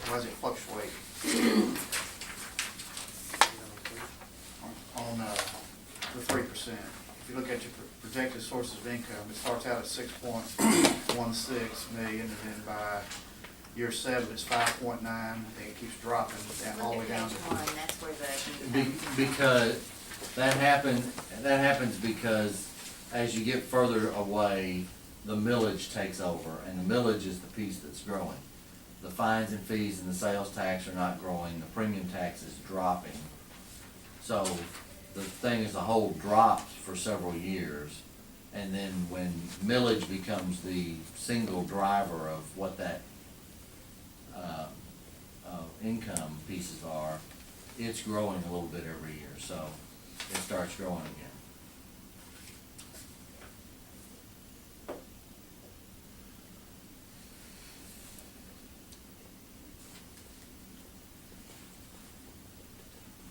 Why does it fluctuate on the 3%? If you look at your projected sources of income, it starts out at 6.16 million, and then by year 7, it's 5.9, then it keeps dropping down all the way down to. Look at page 1, that's where the. Because that happens because as you get further away, the millage takes over, and the millage is the piece that's growing. The fines and fees and the sales tax are not growing, the premium tax is dropping. So the thing as a whole drops for several years, and then when millage becomes the single driver of what that income pieces are, it's growing a little bit every year, so it starts growing again.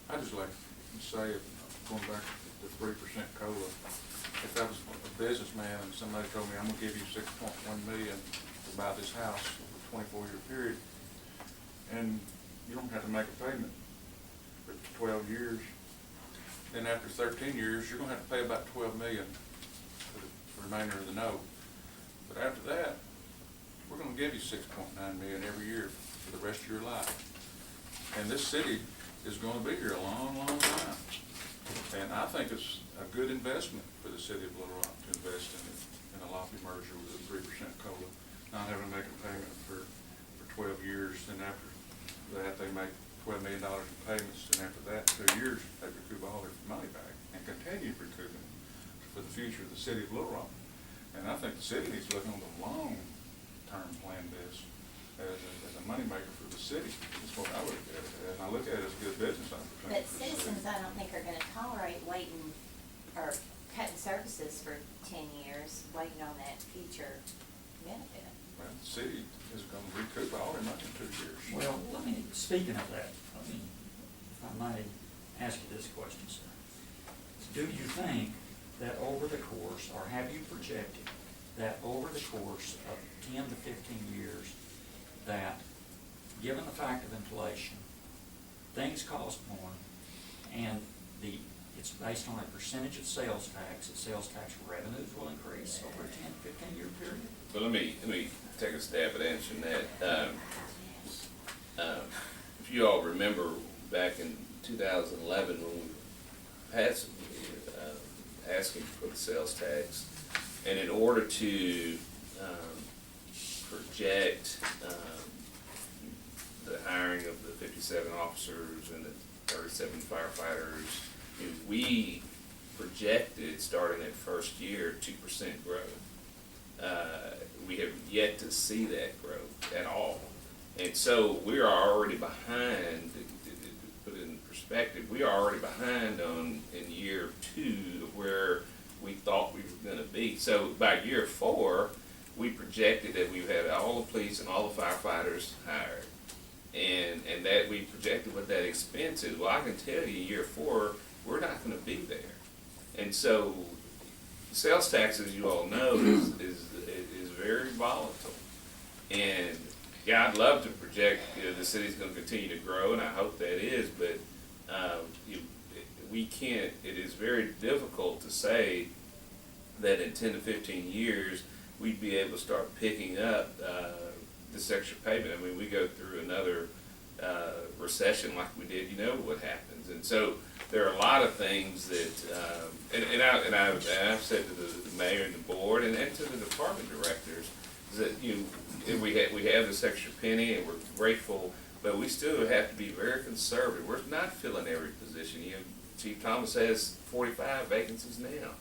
I just like to say, going back to the 3% COLA, if I was a businessman and somebody told me, I'm gonna give you 6.1 million to buy this house over a 24-year period, and you don't have to make a payment for 12 years, then after 13 years, you're gonna have to pay about 12 million for the remainder of the note. But after that, we're gonna give you 6.9 million every year for the rest of your life. And this city is gonna be here a long, long time. And I think it's a good investment for the city of Little Rock to invest in a Loppe merger with a 3% COLA, not having to make a payment for 12 years, and after that, they make $12 million in payments, and after that, 2 years, they recoup all their money back and continue recouping for the future of the city of Little Rock. And I think the city needs to look on the long-term plan this as a moneymaker for the city. That's what I look at it as, and I look at it as a good business opportunity. But for the city. citizens, I don't think are gonna tolerate waiting or cutting services for 10 years, waiting on that future benefit. Well, the city is gonna recoup all their money in 2 years. Well, speaking of that, if I may ask you this question, sir. Do you think that over the course, or have you projected that over the course of 10 to 15 years, that given the fact of inflation, things cost more, and it's based on a percentage of sales tax, that sales tax revenues will increase over a 10 to 15 year period? But let me take a stab at answering that. If you all remember back in 2011 when we passed asking for the sales tax, and in order to project the hiring of the 57 officers and the 37 firefighters, we projected starting that first year 2% growth. We have yet to see that growth at all. And so we are already behind, to put it in perspective, we are already behind in year 2 of where we thought we were gonna be. So by year 4, we projected that we had all the police and all the firefighters hired. And that we projected what that expense is. Well, I can tell you, year 4, we're not gonna be there. And so sales tax, as you all know, is very volatile. And yeah, I'd love to project, the city's gonna continue to grow, and I hope that is, but we can't, it is very difficult to say that in 10 to 15 years, we'd be able to start picking up this extra payment. I mean, we go through another recession like we did, you know what happens. And so there are a lot of things that, and I've said to the mayor and the board and to the department directors, is that we have this extra penny and we're grateful, but we still have to be very conservative. We're not filling every position. You know, Chief Thomas has 45 vacancies now.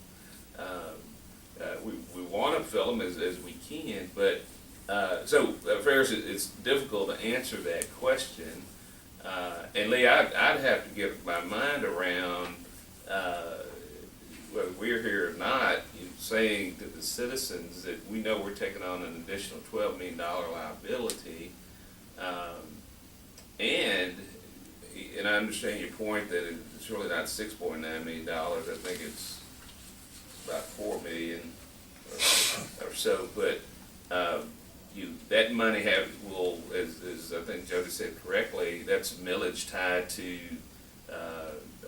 We want to fill them as we can, but, Ferris, it's difficult to answer that question. And Lee, I'd have to get my mind around, whether we're here or not, saying to the citizens that we know we're taking on an additional $12 million liability. And I understand your point that it's really not $6.9 million. I think it's about $4 million or so. But that money will, as I think Jody said correctly, that's millage tied to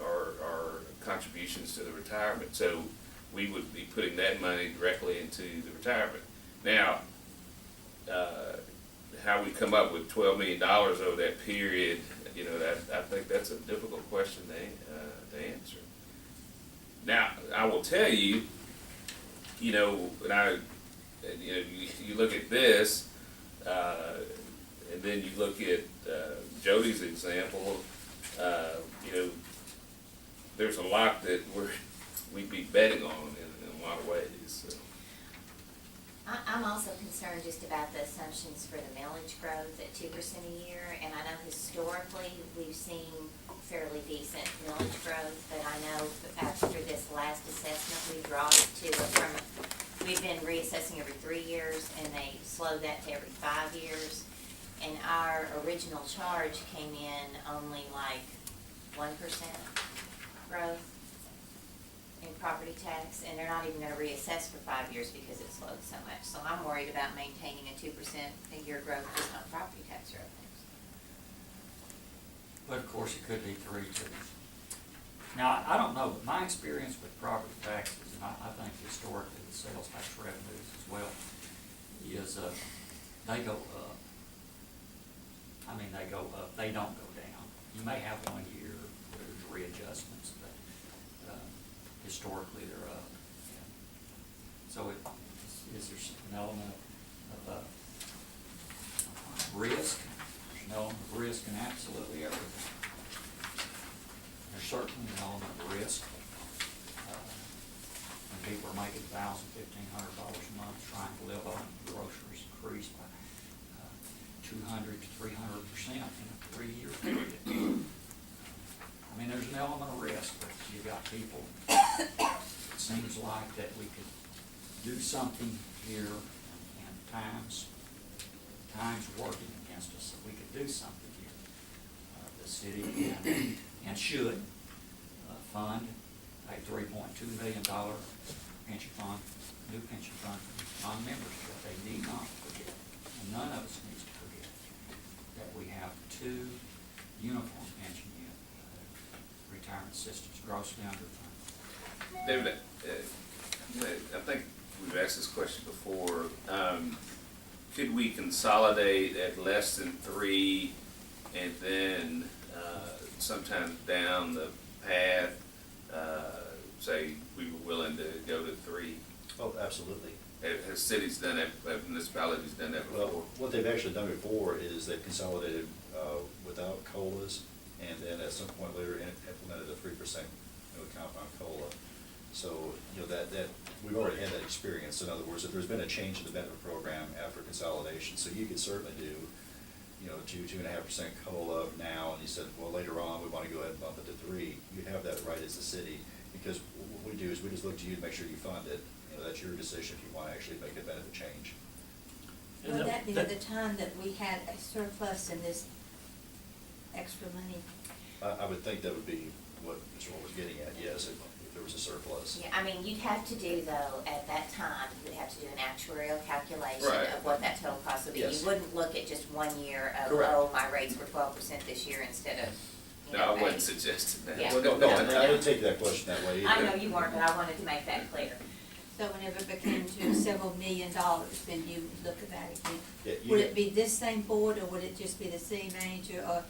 our contributions to the retirement. So we would be putting that money directly into the retirement. Now, how we come up with $12 million over that period, I think that's a difficult question to answer. Now, I will tell you, you look at this, and then you look at Jody's example. There's a lot that we'd be betting on in a lot of ways. So. I'm also concerned just about the assumptions for the millage growth at 2% a year, and I know historically we've seen fairly decent millage growth, but I know after this last assessment we dropped to we've been reassessing every 3 years, and they slowed that to every 5 years, and our original charge came in only like 1% growth in property tax, and they're not even gonna reassess for 5 years because it slowed so much. So I'm worried about maintaining a 2% a year growth just on property tax revenues. But of course, it could be 3 too. Now, I don't know, but my experience with property taxes, and I think historically the sales tax revenues as well, is they go up. I mean, they go up, they don't go down. You may have 1 year where there's readjustments, but historically they're up. And so is there an element of risk? There's an element of risk in absolutely everything. There's certainly an element of risk when people are making $1,000, $1,500 a month trying to live on groceries increase by 200 to 300% in a 3-year period. I mean, there's an element of risk, but you've got people, it seems like that we could do something here, and time's working against us, that we could do something here. The city can and should fund a $3.2 million pension fund, new pension fund for non-members, but they need not forget, and none of us needs to forget, that we have 2 uniform pension retirement systems grossly underfunded. David, I think we've asked this question before. Could we consolidate at less than 3 and then sometime down the path, say we were willing to go to 3? Oh, absolutely. Have cities done that, have municipalities done that before? Well, what they've actually done before is they've consolidated without COLAs, and then at some point later implemented a 3% compound COLA. So, that we've already had that experience. In other words, if there's been a change in the benefit program after consolidation, so you could certainly do, 2.5% COLA now, and you said, well, later on, we want to go ahead and bump it to 3. You have that right as the city, because what we do is we just look to you to make sure you fund it. That's your decision if you want to actually make a benefit change. Would that be the time that we had a surplus in this extra money? I would think that would be what Mr. Moore was getting at, yes, if there was a surplus. Yeah, I mean, you'd have to do though, at that time, you would have to do an actuarial calculation Right. of what that total cost would be. Yes. You wouldn't look at just 1 year of, Correct. oh, my rates were 12% this year instead of, No, I wasn't suggesting that. Yeah. Well, no, I didn't take that question that way either. I know you weren't, but I wanted to make that clear. So whenever it became to several $1 million, then you would look at that again. Yeah, Would it be this same board, or would it just be the city manager, or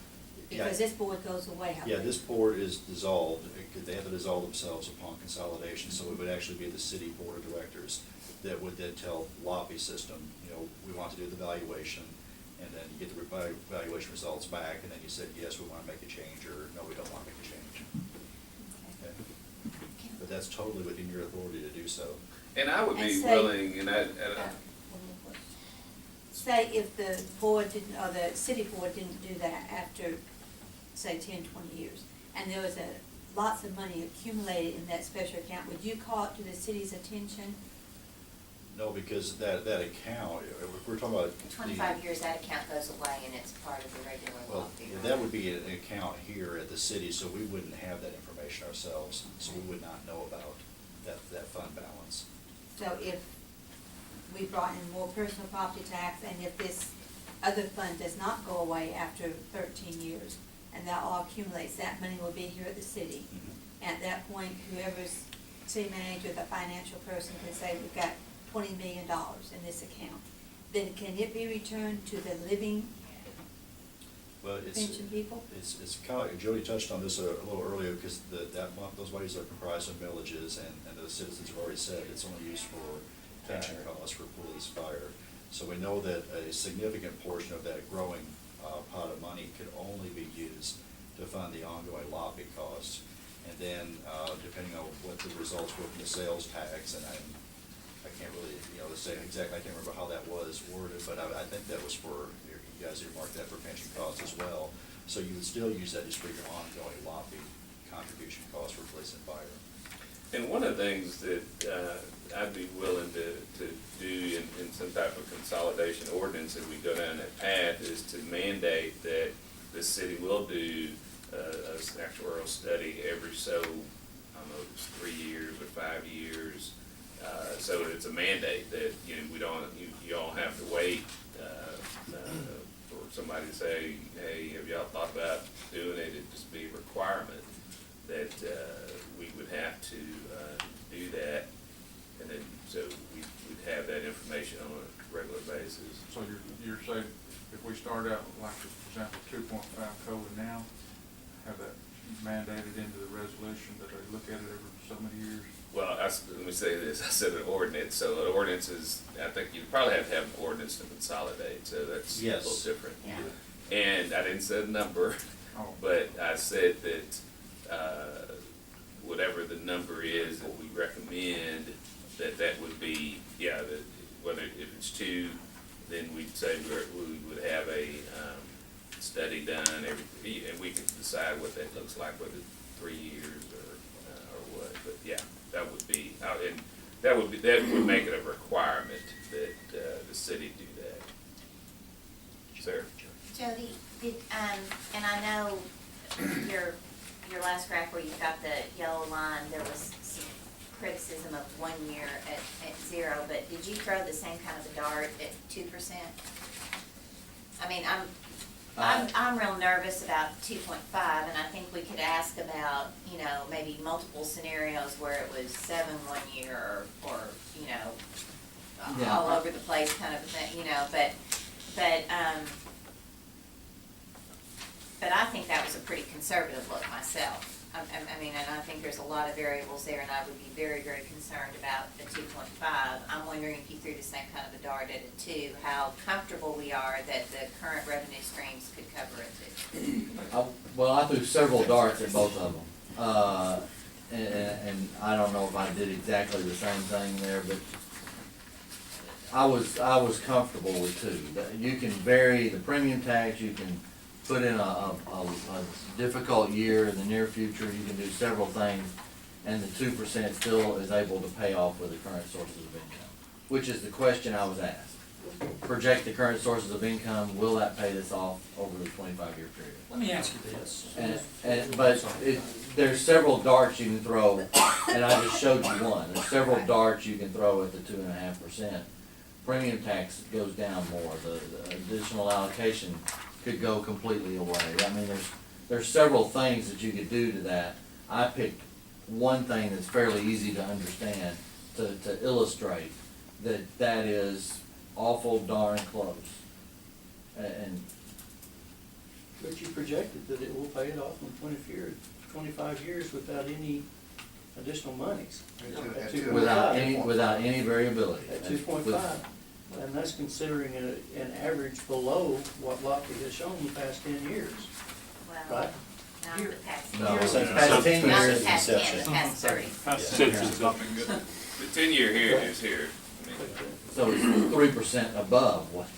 Because this board goes away, I Yeah, believe. this board is dissolved, they have to dissolve themselves upon consolidation, so it would actually be the city board of directors that would then tell Lobby System, you know, we want to do the valuation, and then you get the valuation results back, and then you said, yes, we want to make a change, or no, we don't want to make a change. Okay. Okay? But that's totally within your authority to do so. And I would be And say- willing, and One more question. Say if the board didn't, or the city board didn't do that after, say, 10, 20 years, and there was lots of money accumulated in that special account, would you call it to the city's attention? No, because that account, we're talking about. the- 25 years, that account goes away and it's part of the regular law Well, fee. that would be an account here at the city, so we wouldn't have that information ourselves, so we would not know about that fund balance. So if we brought in more personal property tax, and if this other fund does not go away after 13 years, and that all accumulates, that money will be here at the city. Mhm. At that point, whoever's city manager, the financial person, can say, we've got $20 million in this account. Then can it be returned to the living Well, it's. pension people? It's kind of like, Jody touched on this a little earlier, because those monies are comprised of millages, and the citizens have already said it's only used for pension costs for police, fire. So we know that a significant portion of that growing pot of money could only be used to fund the ongoing lobby costs. And then, depending on what the results were from the sales tax, and I can't really, say exactly, I can't remember how that was worded, but I think that was for, you guys earmarked that for pension costs as well. So you would still use that just for your ongoing lobby contribution costs for police and fire. And one of the things that I'd be willing to do in some type of consolidation ordinance, if we go down that path, is to mandate that the city will do an actuarial study every so, I don't know, if it's 3 years or 5 years. So it's a mandate that, we don't, you all have to wait for somebody to say, hey, have y'all thought about doing it? It'd just be a requirement that we would have to do that, and then, so we'd have that information on a regular basis. So you're saying, if we start out like, for example, 2.5 COLA now, have that mandated into the resolution that they look at it every so many years? Well, let me say this, I said an ordinance, so an ordinance is, I think you probably have to have an ordinance to consolidate, so that's a Yes. little different. Yeah. And I didn't say a number, Oh. but I said that, whatever the number is that we recommend, that would be, that whether, if it's 2, then we'd say we would have a, study done and we could decide what that looks like, whether 3 years or what, but yeah, that would be, and that would make it a requirement that, the city do that. Sarah? Jody, and I know your last graph where you got the yellow line, there was some criticism of 1 year at 0, but did you throw the same kind of a dart at 2%? I mean, I'm real nervous about 2.5, and I think we could ask about, maybe multiple scenarios where it was 7 1 year, or Yeah. all over the place kind of a thing, but I think that was a pretty conservative look myself. I mean, and I think there's a lot of variables there, and I would be very, very concerned about the 2.5. I'm wondering if you threw the same kind of a dart at a 2, how comfortable we are that the current revenue streams could cover it too. Well, I threw several darts at both of them. And I don't know if I did exactly the same thing there, but I was comfortable with 2. You can vary the premium tax, you can put in a difficult year in the near future, you can do several things, and the 2% still is able to pay off with the current sources of income, which is the question I was asked. Project the current sources of income, will that pay this off over the 25-year period? Let me ask you this. But there's several darts you can throw, and I just showed you one. There's several darts you can throw at the 2.5%. Premium tax goes down more. The additional allocation could go completely away. I mean, there's several things that you could do to that. I picked one thing that's fairly easy to understand to illustrate that is awful darn close. And But you projected that it will pay it off in 25 years without any additional monies. At 2.5. Without any variability. At 2.5, and that's considering an average below what Lockheed has shown the past 10 years, Well, right? not the past. No, years. past 10 Not years. the past 10, the inception. past 30. Since it's- The 10-year here is here. I mean, So it's 3% above what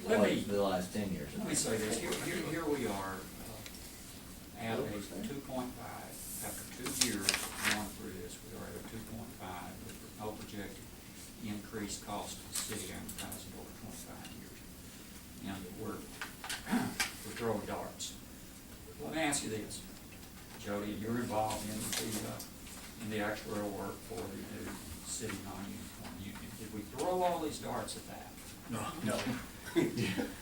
Let me- the last 10 years. Let me say this, here we are, at a 2.5, after 2 years going through this, we are at a 2.5 with no projected increased cost to the city advertising over 25 years. And we're throwing darts. Let me ask you this, Jody, you're involved in the actuarial work for the new city non-uniform union. Did we throw all these darts at that? No.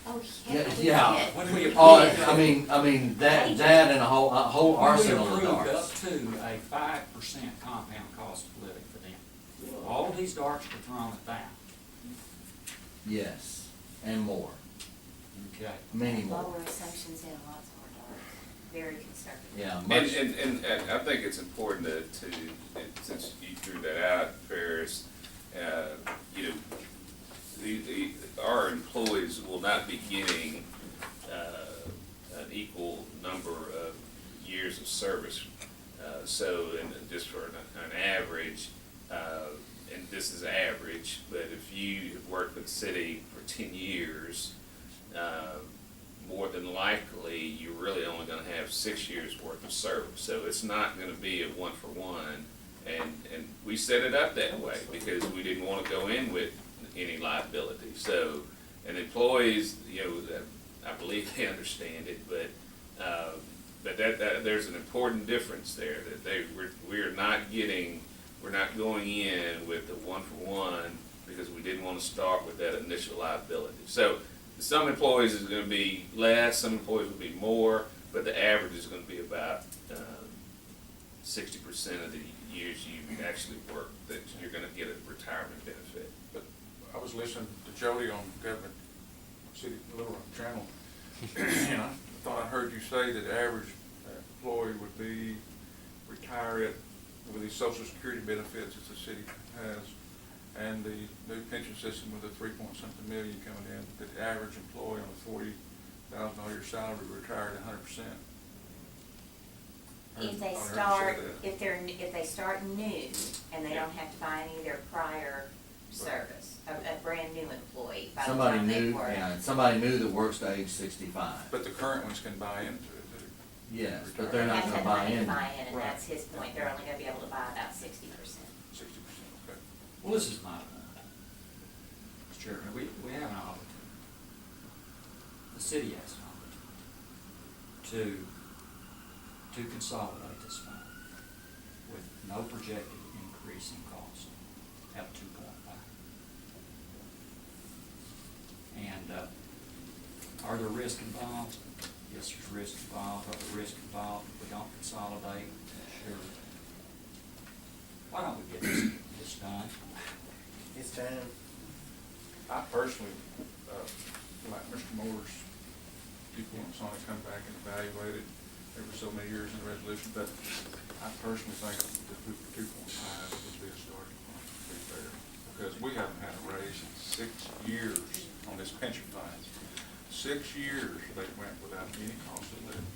Oh, Yeah, we yeah. did. When we Oh, approved, I mean, that and a whole arsenal of we approved darts. up to a 5% compound cost of living for them. All of these darts were thrown at that. Yes, and more, Okay. many more. Lower assumptions in lots more dollars, very conservative. Yeah, And, much, and I think it's important since you threw that out, Ferris, you know, our employees will not be getting, an equal number of years of service. So, and just for an average, and this is average, but if you have worked with the city for 10 years, more than likely, you're really only gonna have 6 years' worth of service. So it's not gonna be a 1-for-1, and we set it up that way because we didn't wanna go in with any liability. So, and employees, you know, I believe they understand it, but that there's an important difference there, that we're not going in with the 1-for-1 because we didn't want to start with that initial liability. So some employees is gonna be less, some employees will be more, but the average is gonna be about 60% of the years you actually work that you're gonna get a retirement benefit. But I was listening to Jody on Government City Little Rock Channel, and I thought I heard you say that the average employee would be retired with these social security benefits that the city has, and the new pension system with the 3-point-something million coming in, that the average employee on a $40,000 a year salary retired 100%. If they start, if they start new and they don't have to buy any of their prior service, a brand new employee, by the somebody time they new, work. yeah, somebody new that works to age 65. But the current ones can buy into it too. Yes, but They they're not have to gonna have buy money to in. buy in, and Right. that's his point, they're only gonna be able to buy about 60%. 60%, okay. Well, this is my point. Mr. Chairman, we have an opportunity. The city has an opportunity to consolidate this fund with no projected increase in cost at 2.5. And, are there risks involved? Yes, there's risk involved. Are there risks involved if we don't consolidate? Sure. Why don't we get this done? It's time. I personally, like Mr. Moore's viewpoints on it, come back and evaluate it every so many years in the resolution, but I personally think that 2.5 would be a starting point, to be fair, because we haven't had a raise in 6 years on this pension fund. 6 years they went without any cost of living,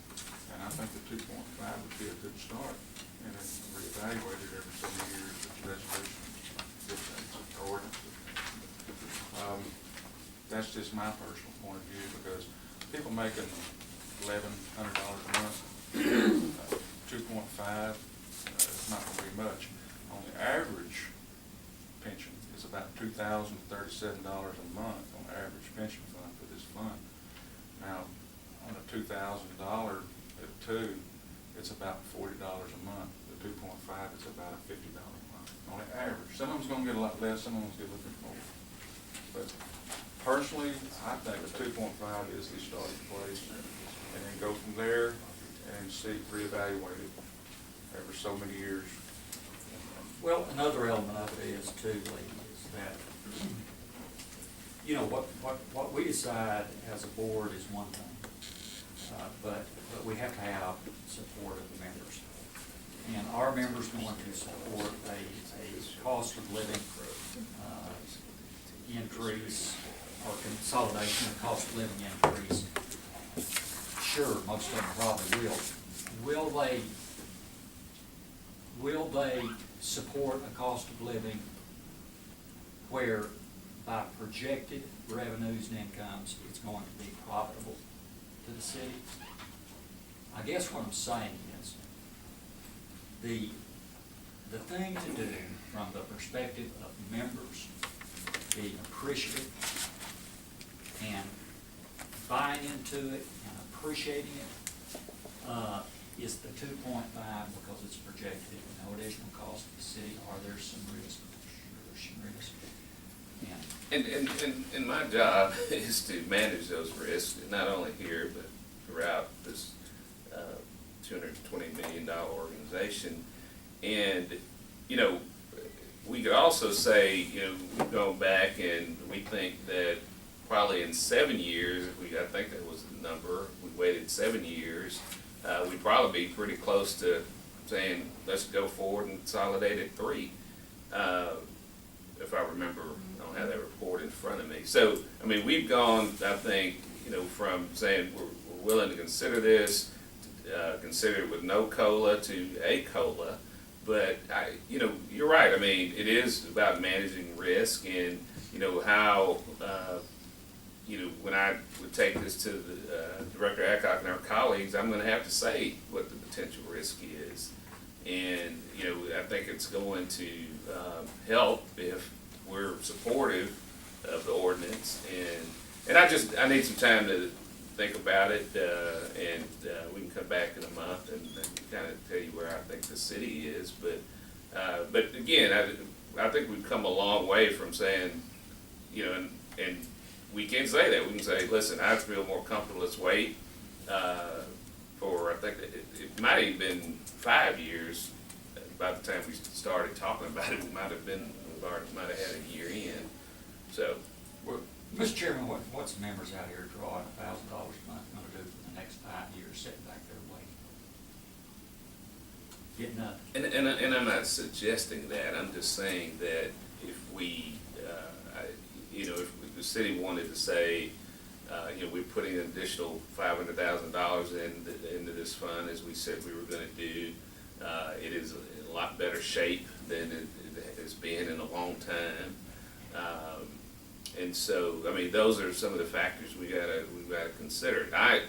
and I think the 2.5 would be a good start, and then reevaluate it every so many years with resolutions, dictates, ordinances. That's just my personal point of view, because people making $1,100 a month, 2.5, it's not gonna be much. On the average pension, it's about $2,037 a month on the average pension fund for this fund. Now, on a $2,000 at 2, it's about $40 a month. The 2.5 is about a $50 a month on the average. Some of them's gonna get a lot less, some of them's gonna get a little bit more. But personally, I think a 2.5 is the starting place, and then go from there and see, reevaluate it every so many years. Well, another element of it is too, Lee, is that, you know, what we decide as a board is one thing. but we have to have support of the members. And our members want to support a cost of living increase or consolidation of cost of living increase. Sure, most of them probably will. Will they support a cost of living where by projected revenues and incomes, it's going to be profitable to the city? I guess what I'm saying is, the thing to do from the perspective of members being appreciative and buying into it and appreciating it, is the 2.5 because it's projected at no additional cost to the city, or there's some risk. Sure, there's some risk. And my job is to manage those risks, not only here, but throughout this $220 million organization. And, you know, we could also say, you know, we've gone back and we think that probably in 7 years, I think that was the number, we waited 7 years, we'd probably be pretty close to saying, let's go forward and consolidate at 3. If I remember, I don't have that report in front of me. So, I mean, we've gone, I think, you know, from saying we're willing to consider this, consider it with no COLA to a COLA. But, you know, you're right. I mean, it is about managing risk and, you know, how, you know, when I would take this to the Director Adcock and our colleagues, I'm going to have to say what the potential risk is. And, you know, I think it's going to help if we're supportive of the ordinance. And I need some time to think about it, and we can come back in a month and kind of tell you where I think the city is. But again, I think we've come a long way from saying, you know, and we can say that. We can say, listen, I feel more comfortable, let's wait for, I think it might have even been 5 years. By the time we started talking about it, we might have had a year in. So, Well, Mr. Chairman, what's the members out here drawing $1,000 a month going to do for the next 5 years, sitting back there waiting? Get nothing. and I'm not suggesting that. I'm just saying that if we, you know, if the city wanted to say, you know, we're putting an additional $500,000 into this fund, as we said we were going to do, it is in a lot better shape than it has been in a long time. And so, I mean, those are some of the factors we've got to consider. I'm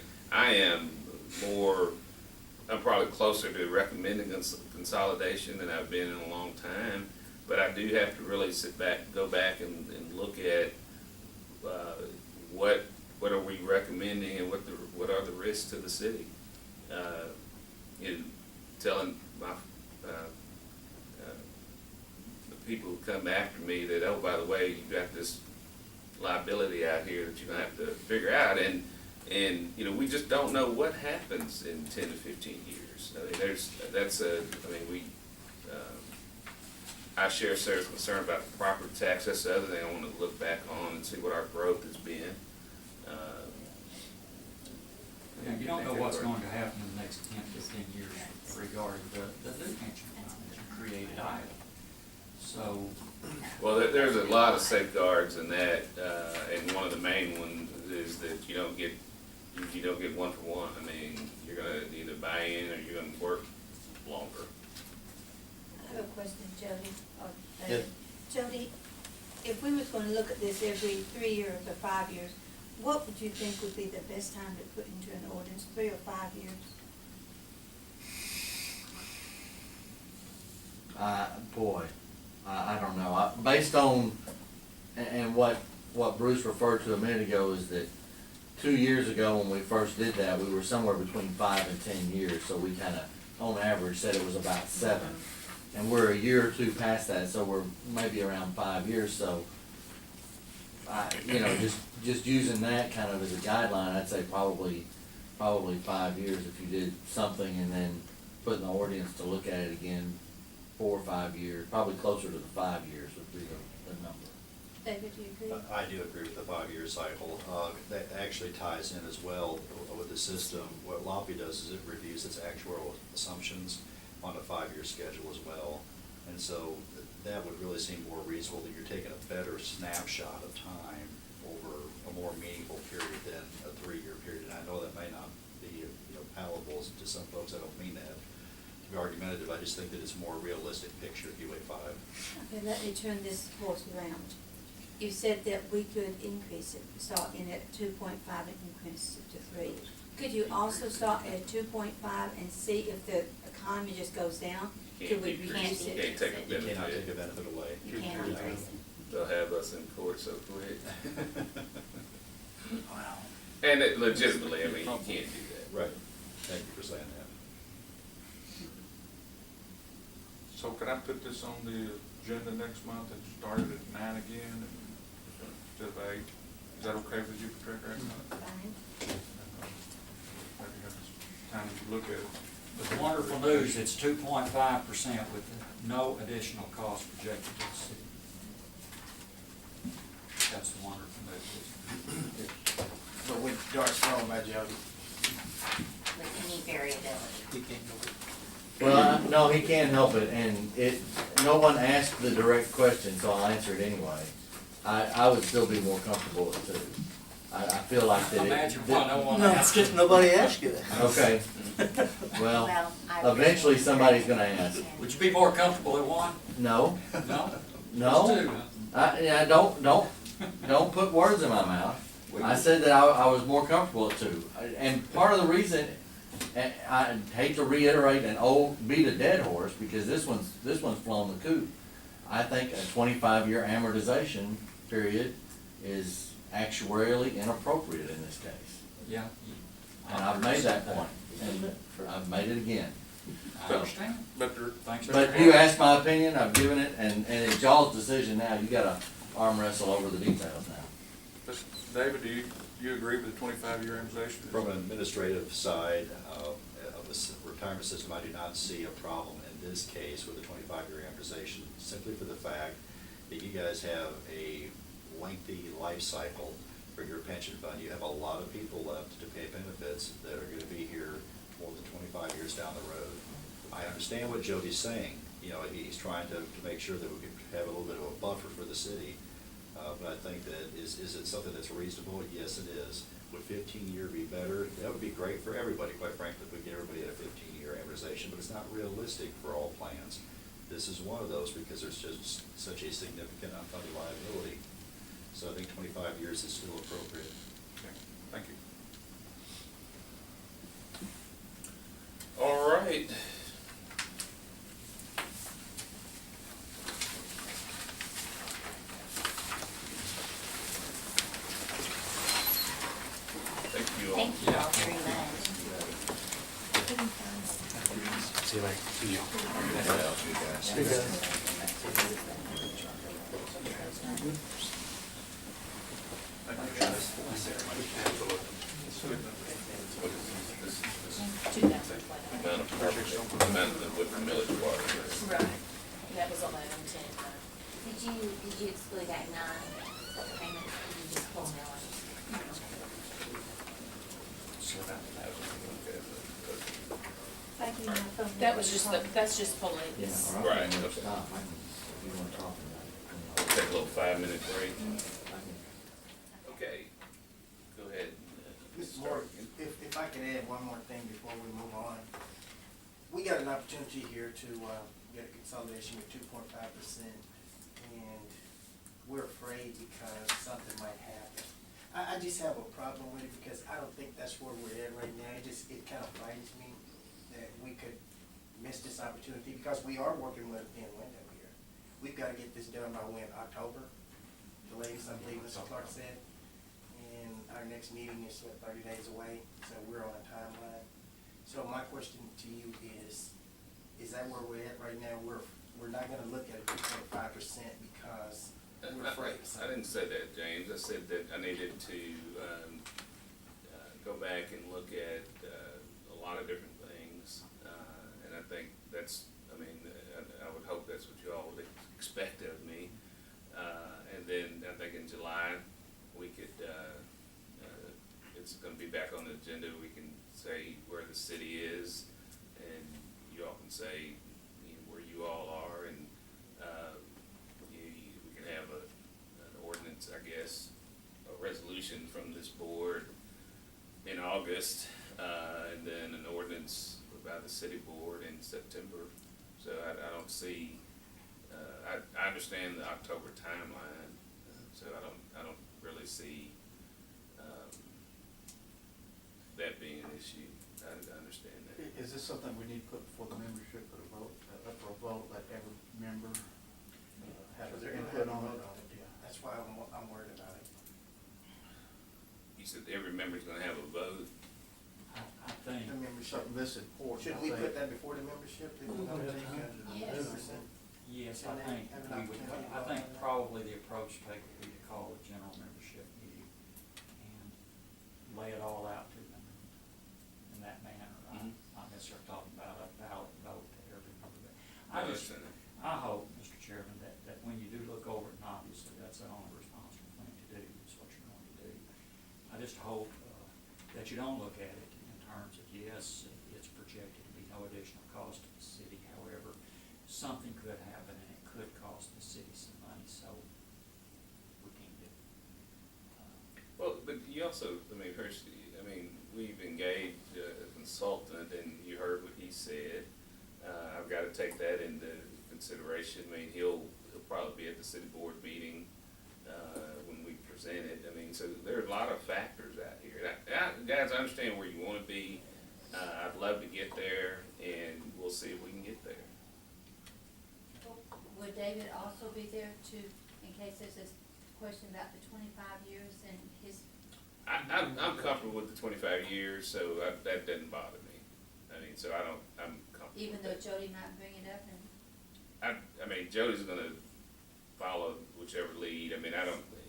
probably closer to recommending consolidation than I've been in a long time, but I do have to really go back and look at what are we recommending and what are the risks to the city. You know, telling my the people who come after me that, oh, by the way, you've got this liability out here that you're gonna have to figure out, and you know, we just don't know what happens in 10 to 15 years. I mean, I share Sarah's concern about the property tax. That's the other thing I want to look back on and see what our growth has been. Yeah, you don't know what's going to happen in the next 10, 15 years regarding the new pension fund that you created either. So. Well, there's a lot of safeguards in that, and one of the main ones is that you don't get one for one. I mean, you're gonna either buy in or you're gonna work longer. I have a question, Jody. Yes. Jody, if we was gonna look at this every 3 years or 5 years, what would you think would be the best time to put into an ordinance, 3 or 5 years? I don't know. Based on, and what Bruce referred to a minute ago is that 2 years ago when we first did that, we were somewhere between 5 and 10 years. So we kind of, on average, said it was about 7. And we're a year or two past that, so we're maybe around 5 years. So, you know, just using that kind of as a guideline, I'd say probably 5 years if you did something and then put in the ordinance to look at it again 4 or 5 years, probably closer to the 5 years would be the number. David, do you agree? I do agree with the 5-year cycle. That actually ties in as well with the system. What LAPI does is it reviews its actuarial assumptions on a 5-year schedule as well. And so that would really seem more reasonable, that you're taking a better snapshot of time over a more meaningful period than a 3-year period. And I know that may not be, palatable to some folks. I don't mean that to be argumentative. I just think that it's a more realistic picture if you wait 5. Okay, let me turn this horse around. You said that we could increase it, start in at 2.5 and increase it to 3. Could you also start at 2.5 and see if the economy just goes down? Could we reduce You it? can't take a You cannot benefit. take a benefit away. You can't increase it. They'll have us in court so quick. Wow. And it legitimately, I mean, you can't do that. Right. Thank you for saying that. So could I put this on the agenda next month and start it at 9 again instead of 8? Is that okay with you, Patricia? Fine. Maybe have time to look at it. The wonderful news, it's 2.5% with no additional cost projected to the city. That's the wonderful news. But with darts thrown by Jody. With any variability. He can't go. Well, no, he can't help it, and no one asked the direct question, so I'll answer it anyway. I would still be more comfortable with 2. I feel like that it. Imagine why no one No, asked. it's just nobody asked you that. Okay, well, Well, I eventually appreciate somebody's it. gonna ask. Would you be more comfortable at 1? No, No? no, Just 2, huh? yeah, don't put words in my mouth. I said that I was more comfortable at 2, and part of the reason, and I hate to reiterate beat a dead horse, because this one's flown the coop. I think a 25-year amortization period is actuarially inappropriate in this case. Yeah. And I've made that point, and I've made it again. I understand. But there, Thanks for But you asked my opinion, I've given it, and it's y'all's decision now. You gotta arm wrestle over the details now. but David, do you agree with the 25-year amortization? From an administrative side of the retirement system, I do not see a problem in this case with the 25-year amortization, simply for the fact that you guys have a lengthy life cycle for your pension fund. You have a lot of people left to pay benefits that are gonna be here more than 25 years down the road. I understand what Jody's saying. He's trying to make sure that we can have a little bit of a buffer for the city. But I think that, is it something that's reasonable? Yes, it is. Would 15-year be better? That would be great for everybody, quite frankly, if we get everybody at a 15-year amortization, but it's not realistic for all plans. This is one of those because there's just such a significant unfunded liability. So I think 25 years is still appropriate. Okay, thank you. All right. Thank you all. Thank you all very much. See you later. See you. What else, you guys? Amount of amount of the Whitman millage water. Right, that was on my own ten. Did you exclude that 9 payment, or you just pull millage? Thank you, Michael. That was just that's just pulling. Yeah, or I Right, can okay. stop. If you wanna talk about it. We'll take a little 5-minute break. I can- Okay, go ahead. Mr. Moore, if I could add one more thing before we move on. We got an opportunity here to get a consolidation of 2.5%, and we're afraid because something might happen. I just have a problem with it because I don't think that's where we're at right now. It kind of frightens me that we could miss this opportunity because we are working with a thin window here. We've got to get this done by when, October? The latest, I believe Mr. Clark said. And our next meeting is 30 days away, so we're on a timeline. So my question to you is that where we're at right now? We're not gonna look at 2.5% because we're afraid of I something. didn't say that, James. I said that I needed to go back and look at a lot of different things. And I think that's, I would hope that's what you all would expect of me. And then I think agenda, we can say where the city is, and you all can say, you know, where you all are, and, we can have an ordinance, I guess, a resolution from this board in August, and then an ordinance by the city board in September. So I don't see, I understand the October timeline, so I don't really see, that being an issue. I understand that. Is this something we need to put before the membership for a vote, up for a vote, let every member have Because their they're gonna input have to on vote it? on it, yeah. That's why I'm worried about it. You said every member's gonna have a vote. I think, The membership. Something this important, Should I we think. put that before the membership? They will not take Yes. 2%. yes, I And then think have an we would, opportunity to I vote think on that. probably the approach to take would be to call a general membership meeting and lay it all out to them in that manner. I'm not necessarily talking about a ballot vote to every member. But I just, understand. I hope, Mr. Chairman, that when you do look over it, and obviously that's an only responsible thing to do, is what you're going to do. I just hope that you don't look at it in terms of, yes, it's projected to be no additional cost to the city. However, something could happen and it could cost the city some money, so we can't do it. Well, but you also, we've engaged a consultant, and you heard what he said. I've got to take that into consideration. I mean, he'll probably be at the city board meeting, when we present it. I mean, so there are a lot of factors out here. Guys, I understand where you want to be. I'd love to get there, and we'll see if we can get there. Would David also be there to, in case there's a question about the 25 years and his? I'm comfortable with the 25 years, so that doesn't bother me. I mean, so I'm comfortable Even with though that. Jody might bring it up and, I mean, Jody's gonna follow whichever lead. I mean,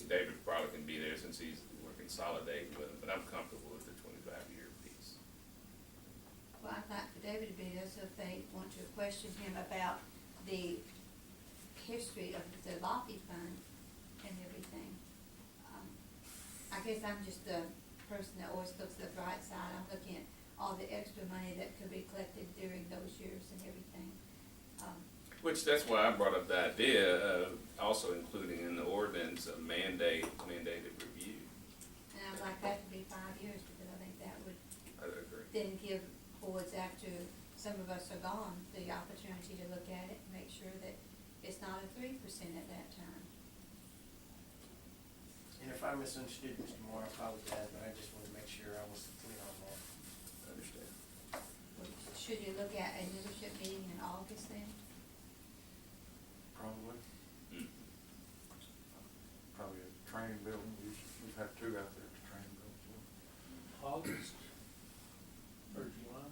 David probably can be there since we're consolidating with him, but I'm comfortable with the 25-year piece. well, I'd like for David to be there, so if they want to question him about the history of the Lockheed Fund and everything. I guess I'm just the person that always looks at the bright side. I'm looking at all the extra money that could be collected during those years and everything. That's why I brought up the idea of also including in the ordinance a mandated review. And I'd like that to be 5 years, because I think that would I agree. then give boards after some of us are gone, the opportunity to look at it and make sure that it's not a 3% at that time. And if I misunderstood Mr. Moore, I apologize, but I just wanted to make sure I was clear on that. I understand. Should you look at a membership meeting in August then? Probably. Mm. Probably a training building. We've had two out there at the training building. August or July?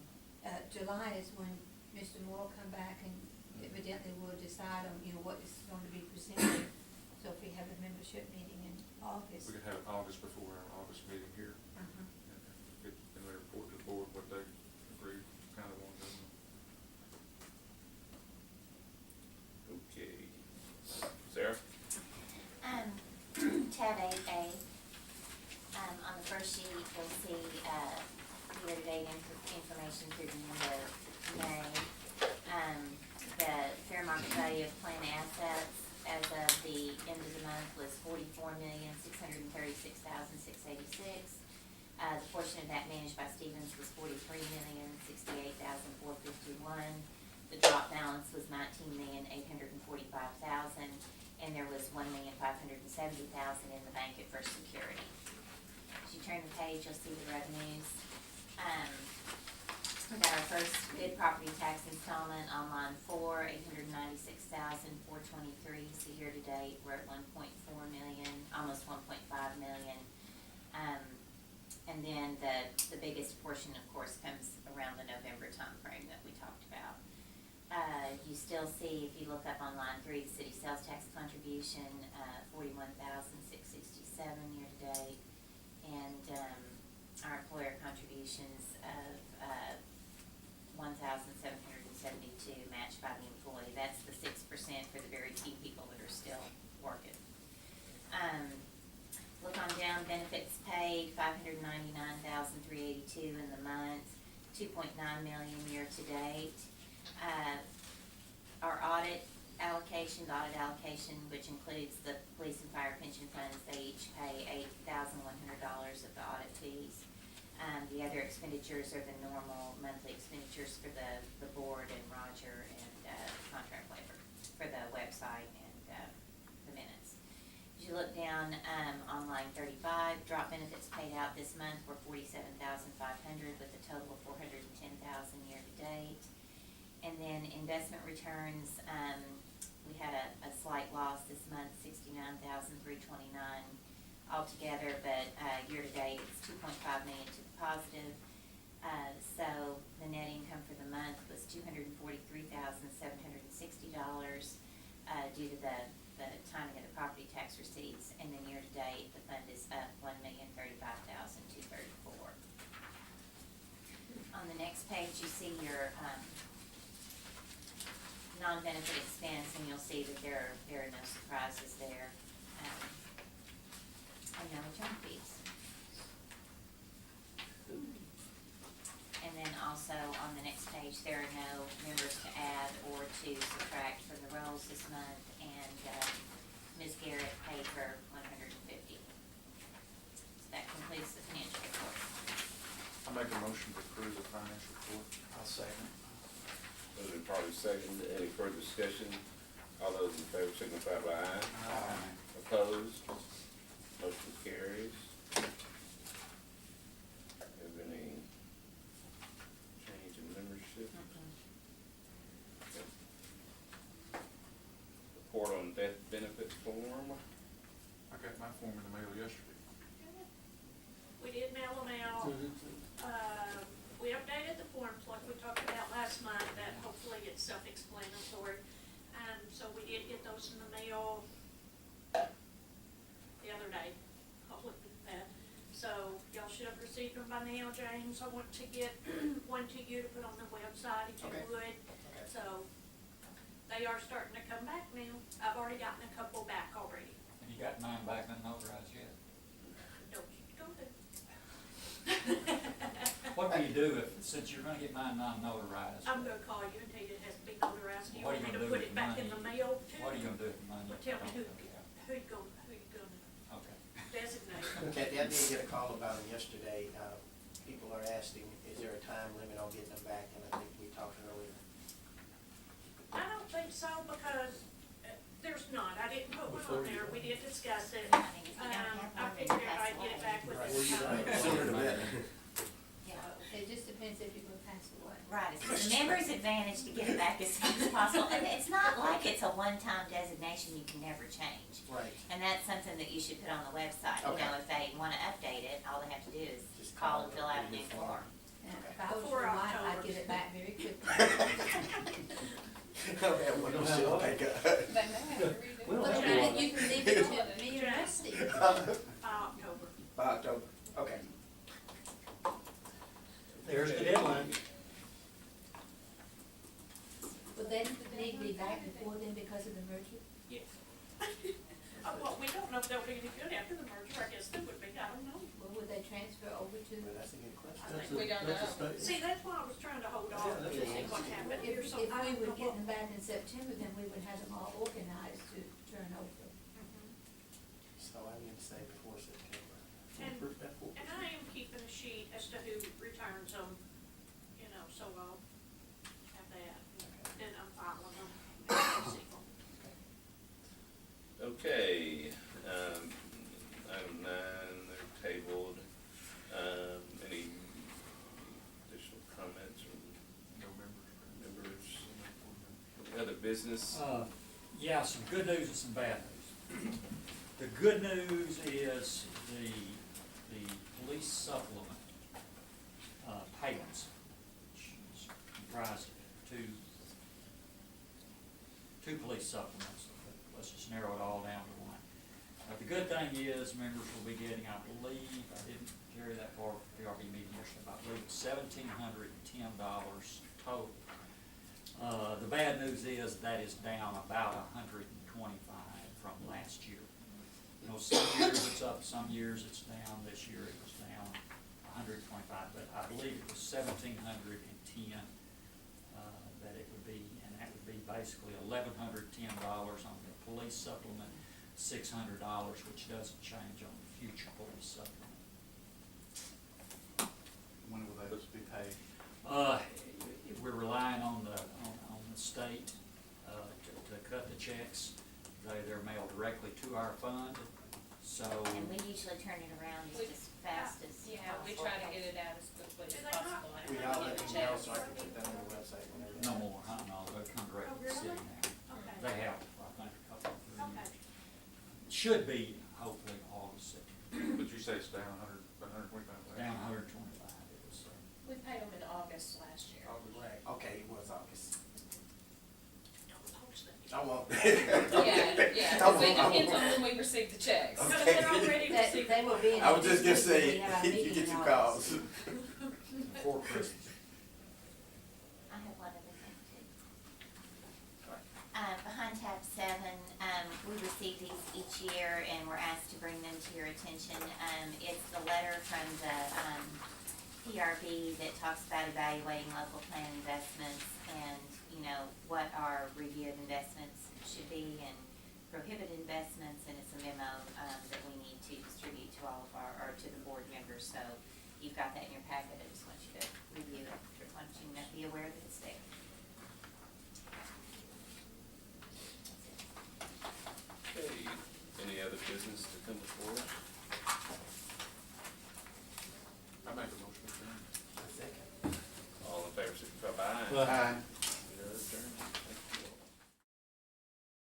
July is when Mr. Moore will come back and evidently we'll decide on, what is going to be presented. So if we have a membership meeting in August. We could have it August before our August meeting here. Uh-huh. And they report to the board what they agree, kind of want to do. Okay. Sarah? Tab 8A, on the first sheet, you'll see, year-to-date information through the end of May. The fair market value of planned assets as of the end of the month was $44,636,686. The portion of that managed by Stevens was $43,068,451. The drop balance was $19,845,000, and there was $1,570,000 in the bank at First Security. As you turn the page, you'll see the revenues. We got our first bid property tax installment on line 4, $896,423. So year to date, we're at 1.4 million, almost 1.5 million. And then the biggest portion, of course, comes around the November timeframe that we talked about. You still see, if you look up on line 3, the city sales tax contribution, $41,667 year to date, and our employer contributions of $1,772 matched by the employee. That's the 6% for the very few people that are still working. look on down, benefits paid, 599,382 in the month, 2.9 million year-to-date. Our audit allocation, the audit allocation, which includes the police and fire pension funds, they each pay $8,100 of the audit fees. The other expenditures are the normal monthly expenditures for the board and Roger and contract labor for the website and the minutes. As you look down on line 35, drop benefits paid out this month were $47,500 with a total of $410,000 year to date. And then investment returns, we had a slight loss this month, $69,329 altogether, but year to date it's 2.5 million to the positive. So the net income for the month was $243,760 due to the timing of the property tax receipts, and then year to date the fund is up $1,035,234. On the next page you see your non-benefit expense, and you'll see that there are no surprises there. And no return fees. And then also on the next page, there are no members to add or to subtract from the rolls this month, and Ms. Garrett paid her $150. So that concludes the financial report. I make a motion to approve the financial report. I'll second. Moved and probably second. Any further discussion? All those in favor signify by aye. Aye. Opposed? Motion carries. Have any change in membership? Okay. Report on death benefit form. I got my form in the mail yesterday. We did mail them out. We updated the forms like we talked about last month, that hopefully it's self-explanatory. So we did get those in the mail the other day. I'll look at that. So y'all should have received them by now, James. I want to get one to you to put on the website if you would. Okay. So they are starting to come back now. I've already gotten a couple back already. And you got mine back unnotarized yet? Don't you go there. What do you do if, since you're gonna get mine non-notarized? I'm gonna call you and tell you it has to be notarized. Do you What are want you me to gonna do put with it the back money? in the mail too? What are you gonna do with the money? Well, tell me who you gonna Okay. designate. Kathy, I did get a call about them yesterday. People are asking, is there a time limit on getting them back? And I think we talked earlier. I don't think so, because there's not. I didn't put one on there. We did discuss it. I mean, if you don't have I one, then figured pass I'd get it back away. within Sooner the better. Yeah. It just depends if you're gonna pass away. Right, it's the member's advantage to get it back as soon as possible, and it's not like it's a one-time designation you can never change. Right. And that's something that you should put on the website, you Okay. know, if they wanna update it, all they have to do is Just call call and fill out a new it. form. And if I was Before your wife, I'd October. give it back very quickly. I don't have one of those still back up. But no, Well, but that'd be you can leave it to me or Rusty. by October. By October, okay. There's the deadline. Will they need to be back before then because of the merger? Yes. Well, we don't know if they'll be any good after the merger. I guess they would be. I don't know. Or would they transfer over to? Well, that's a good question. I That's think a- we don't that's a know. state- See, that's why I was trying to hold Yeah, off to that's see what happened here. If So we I don't would know get what- them back in September, then we would have them all organized to turn over. Mhm. So I need to say before September. And I am keeping a sheet as to who returns them, you know, so I'll have that. Then I'm filing them. and I'll see them. Okay, item 9, they're tabled. Any additional comments from No members. members? Other business? Yeah, some good news and some bad news. The good news is the police supplement payments, which is comprised of two police supplements. Let's just narrow it all down to one. The good thing is members will be getting, I believe, I didn't carry that far for the PRB meeting yesterday, but I believe it's $1,710 total. The bad news is that is down about 125 from last year. You know, some years it's up, some years it's down. This year it was down 125, but I believe it was 1,710 that it would be, and that would be basically $1,110 on the police supplement, $600, which doesn't change on the future police supplement. When will those be paid? We're relying on the state to cut the checks. They're mailed directly to our fund, so. And we usually turn it around just as fast as possible. Yeah, we try to get it out as quickly as possible. after We we all get let the you know, checks. so I can put that on the website whenever. No more, huh? No, they come directly to the city now. Okay. They have, I think, a couple of Okay. years. Should be hopefully August, September, But you say it's down 125,000. down 125, it was, We paid them in August last year. Right, okay, it was August. Don't post that. I won't. Yeah, because it depends on when we receive the checks. So they're already That, received. they will be in. I was just gonna this week, say, we have our you meeting get in some August. calls. before Christmas. I have one other thing too. Behind tab 7, we receive these each year and we're asked to bring them to your attention. It's the letter from the PRB that talks about evaluating local plan investments and, you know, what our review of investments should be and prohibit investments, and it's a memo that we need to distribute to all of our, or to the board members. So you've got that in your packet. I just want you to review it. Just want you to be aware that it's there. Okay, any other business to come before us? I make a motion to adjourn. All in favor, signify by aye. Aye.